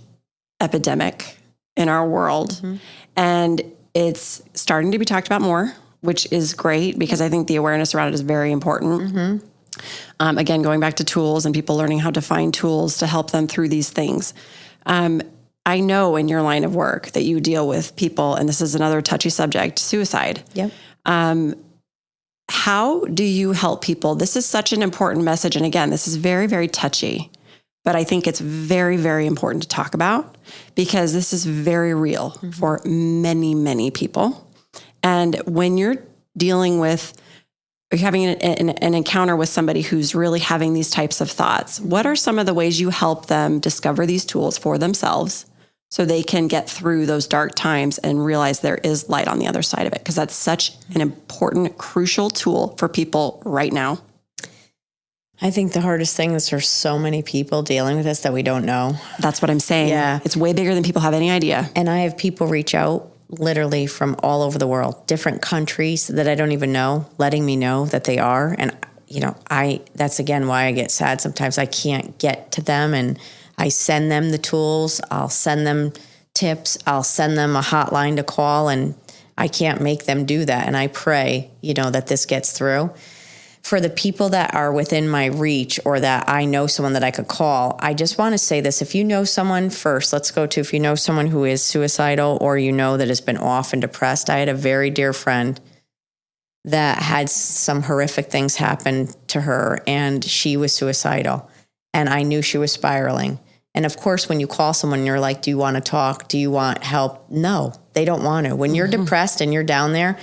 S1: epidemic in our world. And it's starting to be talked about more, which is great because I think the awareness around it is very important. Again, going back to tools and people learning how to find tools to help them through these things. I know in your line of work that you deal with people, and this is another touchy subject, suicide.
S2: Yep.
S1: How do you help people? This is such an important message. And again, this is very, very touchy, but I think it's very, very important to talk about because this is very real for many, many people. And when you're dealing with, you're having an encounter with somebody who's really having these types of thoughts, what are some of the ways you help them discover these tools for themselves so they can get through those dark times and realize there is light on the other side of it? Because that's such an important, crucial tool for people right now.
S2: I think the hardest thing is there's so many people dealing with this that we don't know.
S1: That's what I'm saying.
S2: Yeah.
S1: It's way bigger than people have any idea.
S2: And I have people reach out literally from all over the world, different countries that I don't even know, letting me know that they are. And, that's again why I get sad. Sometimes I can't get to them and I send them the tools. I'll send them tips. I'll send them a hotline to call and I can't make them do that. And I pray, that this gets through. For the people that are within my reach or that I know someone that I could call, I just want to say this. If you know someone first, let's go to if you know someone who is suicidal or that has been off and depressed. I had a very dear friend that had some horrific things happen to her and she was suicidal and I knew she was spiraling. And of course, when you call someone, you're like, do you want to talk? Do you want help? No, they don't want to. When you're depressed and you're down there,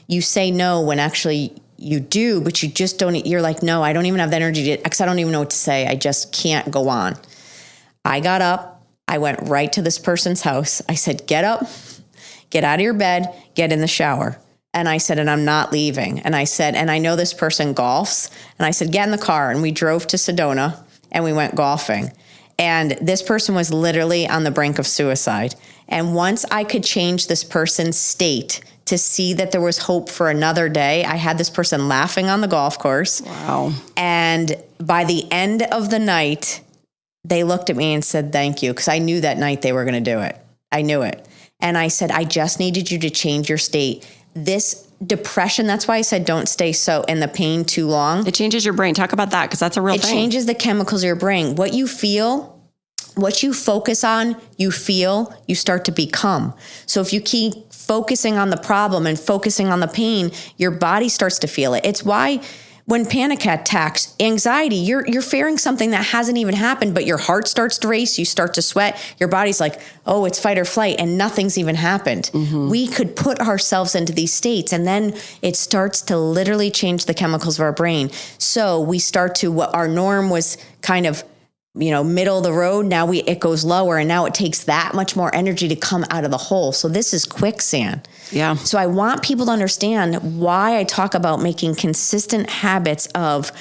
S2: you say no when actually you do, but you just don't, you're like, no, I don't even have the energy to, because I don't even know what to say. I just can't go on. I got up, I went right to this person's house. I said, get up, get out of your bed, get in the shower. And I said, and I'm not leaving. And I said, and I know this person golfs. And I said, get in the car. And we drove to Sedona and we went golfing. And this person was literally on the brink of suicide. And once I could change this person's state to see that there was hope for another day, I had this person laughing on the golf course.
S1: Wow.
S2: And by the end of the night, they looked at me and said, thank you. Because I knew that night they were going to do it. I knew it. And I said, I just needed you to change your state. This depression, that's why I said don't stay so in the pain too long.
S1: It changes your brain. Talk about that because that's a real thing.
S2: It changes the chemicals of your brain. What you feel, what you focus on, you feel, you start to become. So if you keep focusing on the problem and focusing on the pain, your body starts to feel it. It's why when panic attacks, anxiety, you're fearing something that hasn't even happened, but your heart starts to race, you start to sweat, your body's like, oh, it's fight or flight, and nothing's even happened. We could put ourselves into these states, and then it starts to literally change the chemicals of our brain. So we start to, what our norm was kind of, middle of the road, now it goes lower, and now it takes that much more energy to come out of the hole. So this is quicksand.
S1: Yeah.
S2: So I want people to understand why I talk about making consistent habits of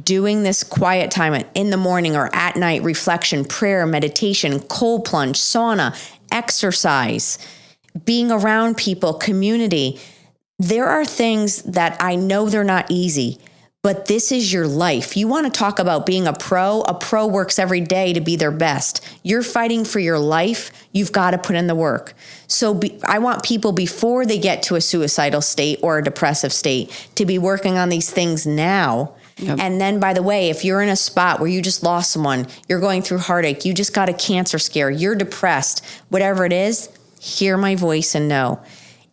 S2: doing this quiet time in the morning or at night, reflection, prayer, meditation, cold plunge, sauna, exercise, being around people, community. There are things that I know they're not easy, but this is your life. You want to talk about being a pro works every day to be their best. You're fighting for your life. You've got to put in the work. So I want people before they get to a suicidal state or a depressive state to be working on these things now. Yep. And then, by the way, if you're in a spot where you just lost someone, you're going through heartache, you just got a cancer scare, you're depressed, whatever it is, hear my voice and know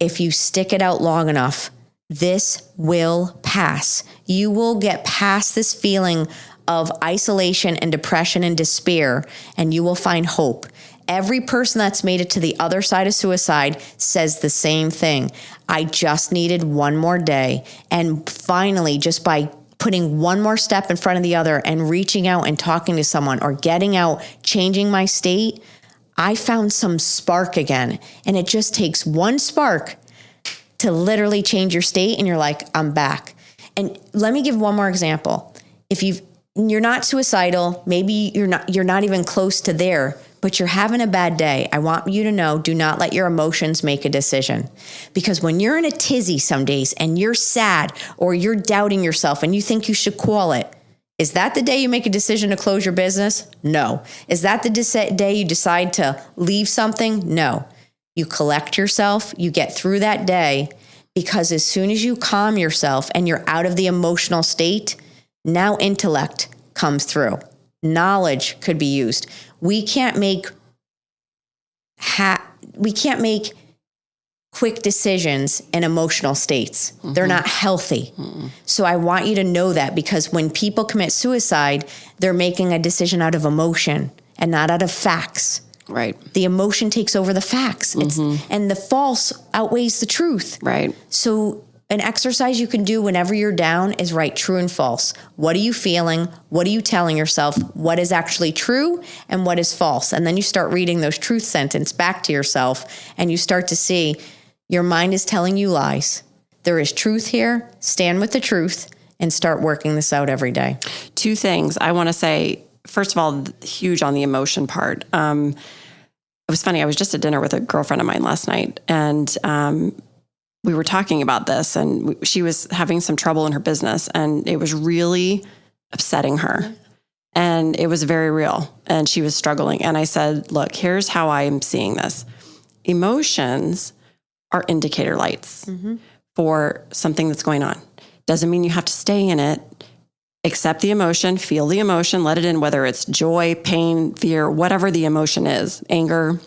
S2: if you stick it out long enough, this will pass. You will get past this feeling of isolation and depression and despair, and you will find hope. Every person that's made it to the other side of suicide says the same thing. I just needed one more day. And finally, just by putting one more step in front of the other and reaching out and talking to someone or getting out, changing my state, I found some spark again. And it just takes one spark to literally change your state. And you're like, I'm back. And let me give one more example. If you're not suicidal, maybe you're not even close to there, but you're having a bad day, I want you to know, do not let your emotions make a decision. Because when you're in a tizzy some days and you're sad or you're doubting yourself and you think you should call it, is that the day you make a decision to close your business? No. Is that the day you decide to leave something? No. You collect yourself, you get through that day, because as soon as you calm yourself and you're out of the emotional state, now intellect comes through. Knowledge could be used. We can't make quick decisions in emotional states. Mm-hmm. They're not healthy. Mm-hmm. So I want you to know that, because when people commit suicide, they're making a decision out of emotion and not out of facts.
S1: Right.
S2: The emotion takes over the facts. And the false outweighs the truth.
S1: Right.
S2: So an exercise you can do whenever you're down is write true and false. What are you feeling? What are you telling yourself? What is actually true and what is false? And then you start reading those truth sentences back to yourself, and you start to see your mind is telling you lies. There is truth here. Stand with the truth and start working this out every day.
S1: Two things I want to say. First of all, huge on the emotion part. It was funny. I was just at dinner with a girlfriend of mine last night, and we were talking about this, and she was having some trouble in her business, and it was really upsetting her. And it was very real, and she was struggling. And I said, look, here's how I'm seeing this. Emotions are indicator lights for something that's going on. Doesn't mean you have to stay in it. Accept the emotion, feel the emotion, let it in, whether it's joy, pain, fear, whatever the emotion is, anger.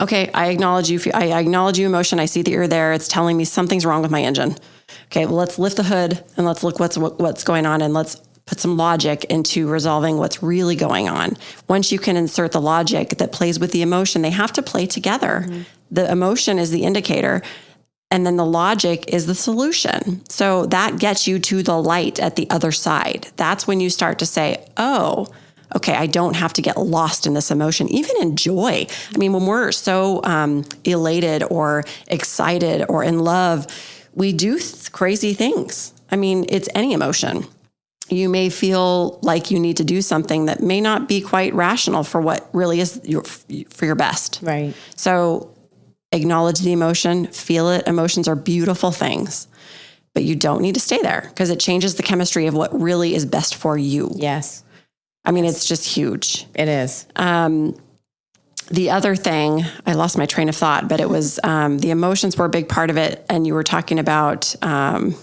S1: Okay, I acknowledge you. I acknowledge you emotion. I see that you're there. It's telling me something's wrong with my engine. Okay, well, let's lift the hood and let's look what's going on, and let's put some logic into resolving what's really going on. Once you can insert the logic that plays with the emotion, they have to play together. The emotion is the indicator, and then the logic is the solution. So that gets you to the light at the other side. That's when you start to say, oh, okay, I don't have to get lost in this emotion, even in joy. I mean, when we're so elated or excited or in love, we do crazy things. I mean, it's any emotion. You may feel like you need to do something that may not be quite rational for what really is for your best.
S2: Right.
S1: So acknowledge the emotion, feel it. Emotions are beautiful things, but you don't need to stay there, because it changes the chemistry of what really is best for you.
S2: Yes.
S1: I mean, it's just huge.
S2: It is.
S1: The other thing, I lost my train of thought, but it was the emotions were a big part of it. And you were talking about, I'll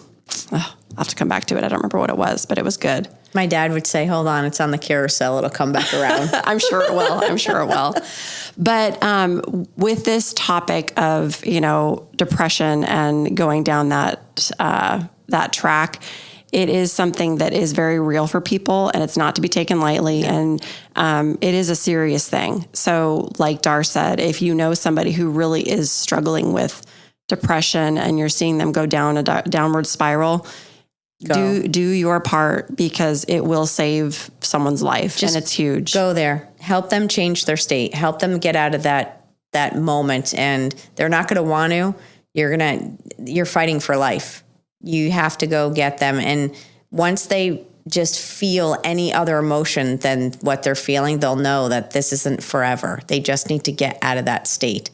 S1: have to come back to it. I don't remember what it was, but it was good.
S2: My dad would say, hold on, it's on the carousel. It'll come back around.
S1: I'm sure it will. But with this topic of, depression and going down that track, it is something that is very real for people, and it's not to be taken lightly. Yeah. And it is a serious thing. So like Dar said, if you know somebody who really is struggling with depression and you're seeing them go down a downward spiral, do your part, because it will save someone's life. And it's huge.
S2: Go there. Help them change their state. Help them get out of that moment. And they're not going to want to. You're fighting for life. You have to go get them. And once they just feel any other emotion than what they're feeling, they'll know that this isn't forever. They just need to get out of that state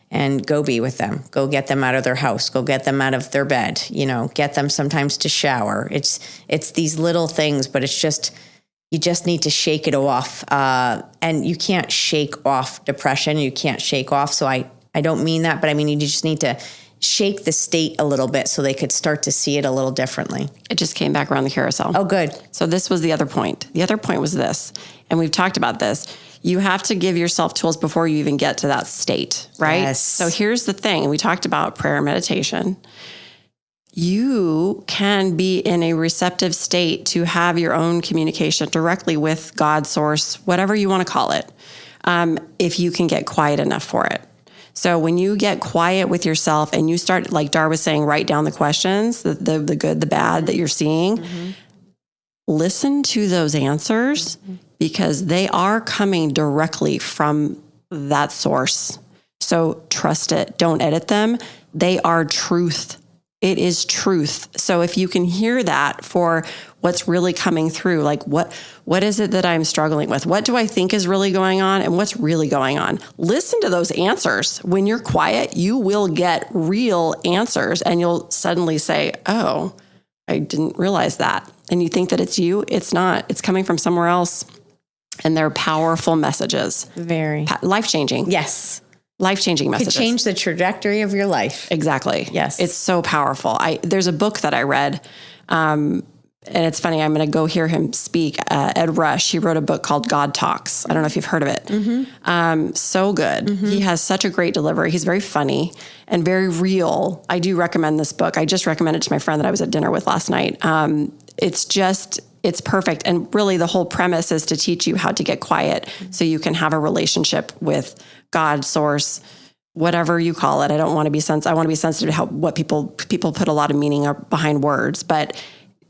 S2: and go be with them. Go get them out of their house. Go get them out of their bed. Get them sometimes to shower. It's these little things, but it's just, you just need to shake it off. And you can't shake off depression. You can't shake off. So I don't mean that, but I mean, you just need to shake the state a little bit so they could start to see it a little differently.
S1: It just came back around the carousel.
S2: Oh, good.
S1: So this was the other point. The other point was this, and we've talked about this. You have to give yourself tools before you even get to that state, right?
S2: Yes.
S1: So here's the thing. We talked about prayer and meditation. You can be in a receptive state to have your own communication directly with God, source, whatever you want to call it, if you can get quiet enough for it. So when you get quiet with yourself and you start, like Dar was saying, write down the questions, the good, the bad that you're seeing, listen to those answers because they are coming directly from that source. So trust it. Don't edit them. They are truth. It is truth. So if you can hear that for what's really coming through, like what is it that I'm struggling with? What do I think is really going on and what's really going on? Listen to those answers. When you're quiet, you will get real answers and you'll suddenly say, oh, I didn't realize that. And you think that it's you. It's not. It's coming from somewhere else. And they're powerful messages.
S2: Very.
S1: Life-changing.
S2: Yes.
S1: Life-changing messages.
S2: Could change the trajectory of your life.
S1: Exactly.
S2: Yes.
S1: It's so powerful. There's a book that I read, and it's funny, I'm going to go hear him speak. Ed Rush, he wrote a book called God Talks. I don't know if you've heard of it. So good. He has such a great delivery. He's very funny and very real. I do recommend this book. I just recommended it to my friend that I was at dinner with last night. It's perfect. And really the whole premise is to teach you how to get quiet so you can have a relationship with God, source, whatever you call it. I want to be sensitive to how what people put a lot of meaning behind words, but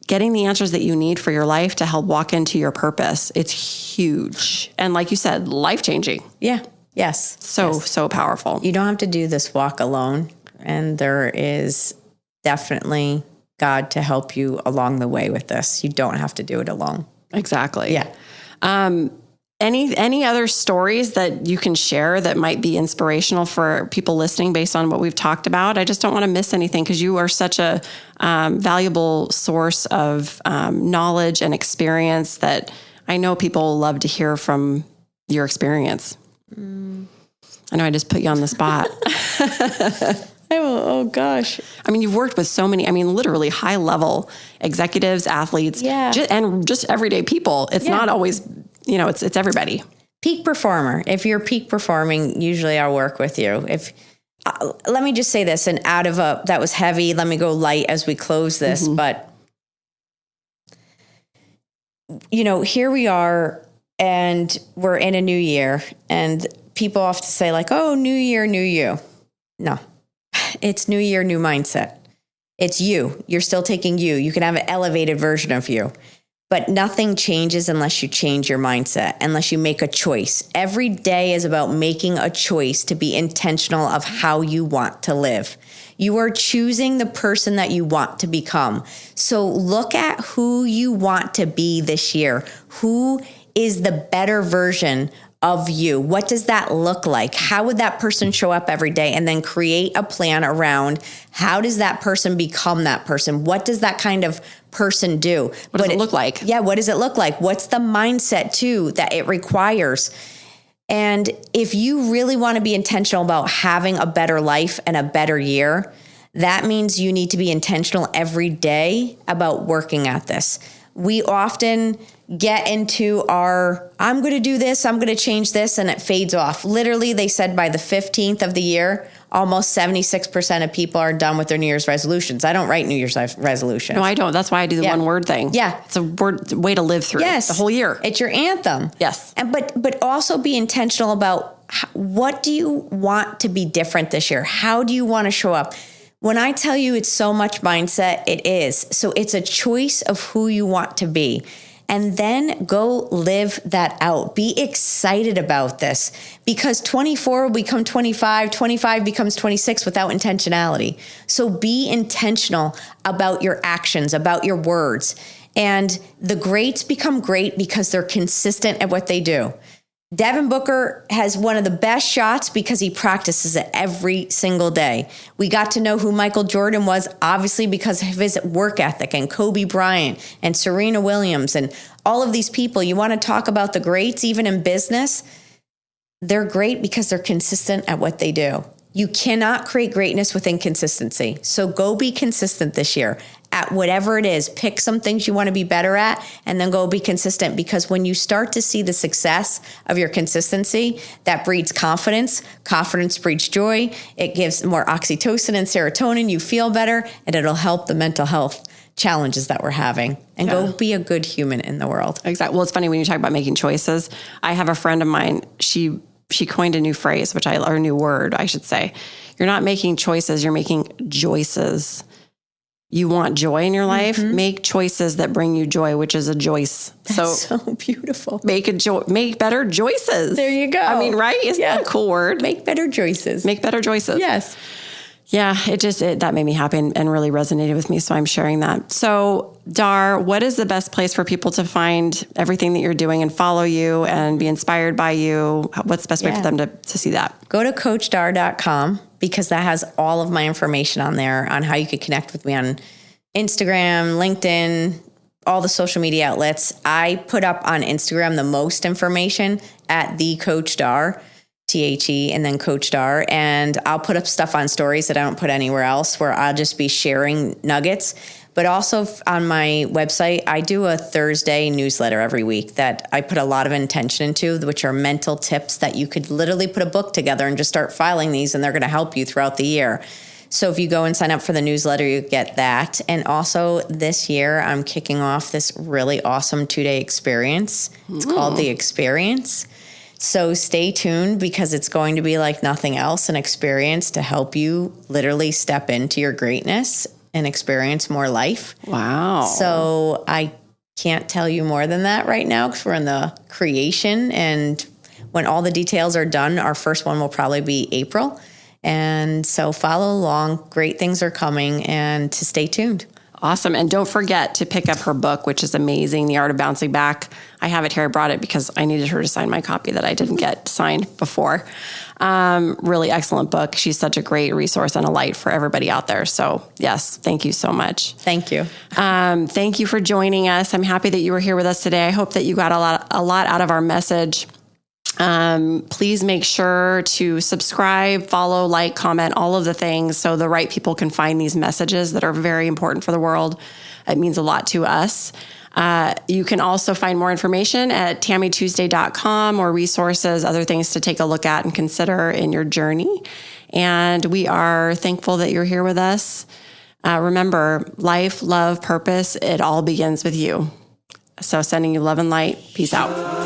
S1: getting the answers that you need for your life to help walk into your purpose, it's huge. And like you said, life-changing.
S2: Yeah. Yes.
S1: So powerful.
S2: You don't have to do this walk alone. And there is definitely God to help you along the way with this. You don't have to do it alone.
S1: Exactly.
S2: Yeah.
S1: Any other stories that you can share that might be inspirational for people listening based on what we've talked about? I just don't want to miss anything because you are such a valuable source of knowledge and experience that I know people love to hear from your experience. I know I just put you on the spot.
S2: Oh gosh.
S1: I mean, you've worked with so many, literally high level executives, athletes, and just everyday people. It's not always, it's everybody.
S2: Peak performer. If you're peak performing, usually I'll work with you. Let me just say this, and that was heavy. Let me go light as we close this, but here we are and we're in a new year and people often say like, oh, new year, new you. No. It's new year, new mindset. It's you. You're still taking you. You can have an elevated version of you, but nothing changes unless you change your mindset, unless you make a choice. Every day is about making a choice to be intentional of how you want to live. You are choosing the person that you want to become. So look at who you want to be this year. Who is the better version of you? What does that look like? How would that person show up every day? And then create a plan around how does that person become that person? What does that kind of person do?
S1: What does it look like?
S2: Yeah, what does it look like? What's the mindset too that it requires? And if you really want to be intentional about having a better life and a better year, that means you need to be intentional every day about working at this. We often get into I'm going to do this, I'm going to change this, and it fades off. Literally, they said by the 15th of the year, almost 76% of people are done with their New Year's resolutions. I don't write New Year's resolutions.
S1: No, I don't. That's why I do the one word thing.
S2: Yeah.
S1: It's a way to live through the whole year.
S2: It's your anthem.
S1: Yes.
S2: But also be intentional about what do you want to be different this year? How do you want to show up? When I tell you it's so much mindset, it is. So it's a choice of who you want to be. And then go live that out. Be excited about this because 24 will become 25, 25 becomes 26 without intentionality. So be intentional about your actions, about your words. And the greats become great because they're consistent at what they do. Devin Booker has one of the best shots because he practices it every single day. We got to know who Michael Jordan was, obviously, because of his work ethic, and Kobe Bryant and Serena Williams and all of these people. You want to talk about the greats, even in business? They're great because they're consistent at what they do. You cannot create greatness with inconsistency. So go be consistent this year at whatever it is. Pick some things you want to be better at and then go be consistent, because when you start to see the success of your consistency, that breeds confidence. Confidence breeds joy. It gives more oxytocin and serotonin. You feel better, and it'll help the mental health challenges that we're having, and go be a good human in the world.
S1: Exactly. Well, it's funny when you talk about making choices. I have a friend of mine, she she coined a new phrase, or a new word, I should say. You're not making choices, you're making joices. You want joy in your life? Make choices that bring you joy, which is a joice.
S2: That's so beautiful.
S1: Make better choices.
S2: There you go.
S1: I mean, right? Isn't that a cool word?
S2: Make better choices.
S1: Make better choices.
S2: Yes.
S1: Yeah, that made me happy and really resonated with me. So I'm sharing that. So Dar, what is the best place for people to find everything that you're doing and follow you and be inspired by you? What's the best way for them to see that?
S2: Go to CoachDar.com because that has all of my information on there on how you could connect with me on Instagram, LinkedIn, all the social media outlets. I put up on Instagram the most information at the Coach Dar, THE, and then Coach Dar. And I'll put up stuff on stories that I don't put anywhere else where I'll just be sharing nuggets. But also on my website, I do a Thursday newsletter every week that I put a lot of intention into, which are mental tips that you could literally put a book together and just start filing these, and they're going to help you throughout the year. So if you go and sign up for the newsletter, you get that. And also this year, I'm kicking off this really awesome 2-day experience. It's called The Experience. So stay tuned because it's going to be like nothing else, an experience to help you literally step into your greatness and experience more life.
S1: Wow.
S2: So I can't tell you more than that right now because we're in the creation. And when all the details are done, our first one will probably be April. And so follow along. Great things are coming, and to stay tuned.
S1: Awesome. And don't forget to pick up her book, which is amazing, The Art of Bouncing Back. I have it here. I brought it because I needed her to sign my copy that I didn't get signed before. Really excellent book. She's such a great resource and a light for everybody out there. So yes, thank you so much.
S2: Thank you.
S1: Thank you for joining us. I'm happy that you were here with us today. I hope that you got a lot out of our message. Please make sure to subscribe, follow, like, comment, all of the things so the right people can find these messages that are very important for the world. It means a lot to us. You can also find more information at TammyTuesday.com or resources, other things to take a look at and consider in your journey. And we are thankful that you're here with us. Remember, life, love, purpose, it all begins with you. So sending you love and light. Peace out.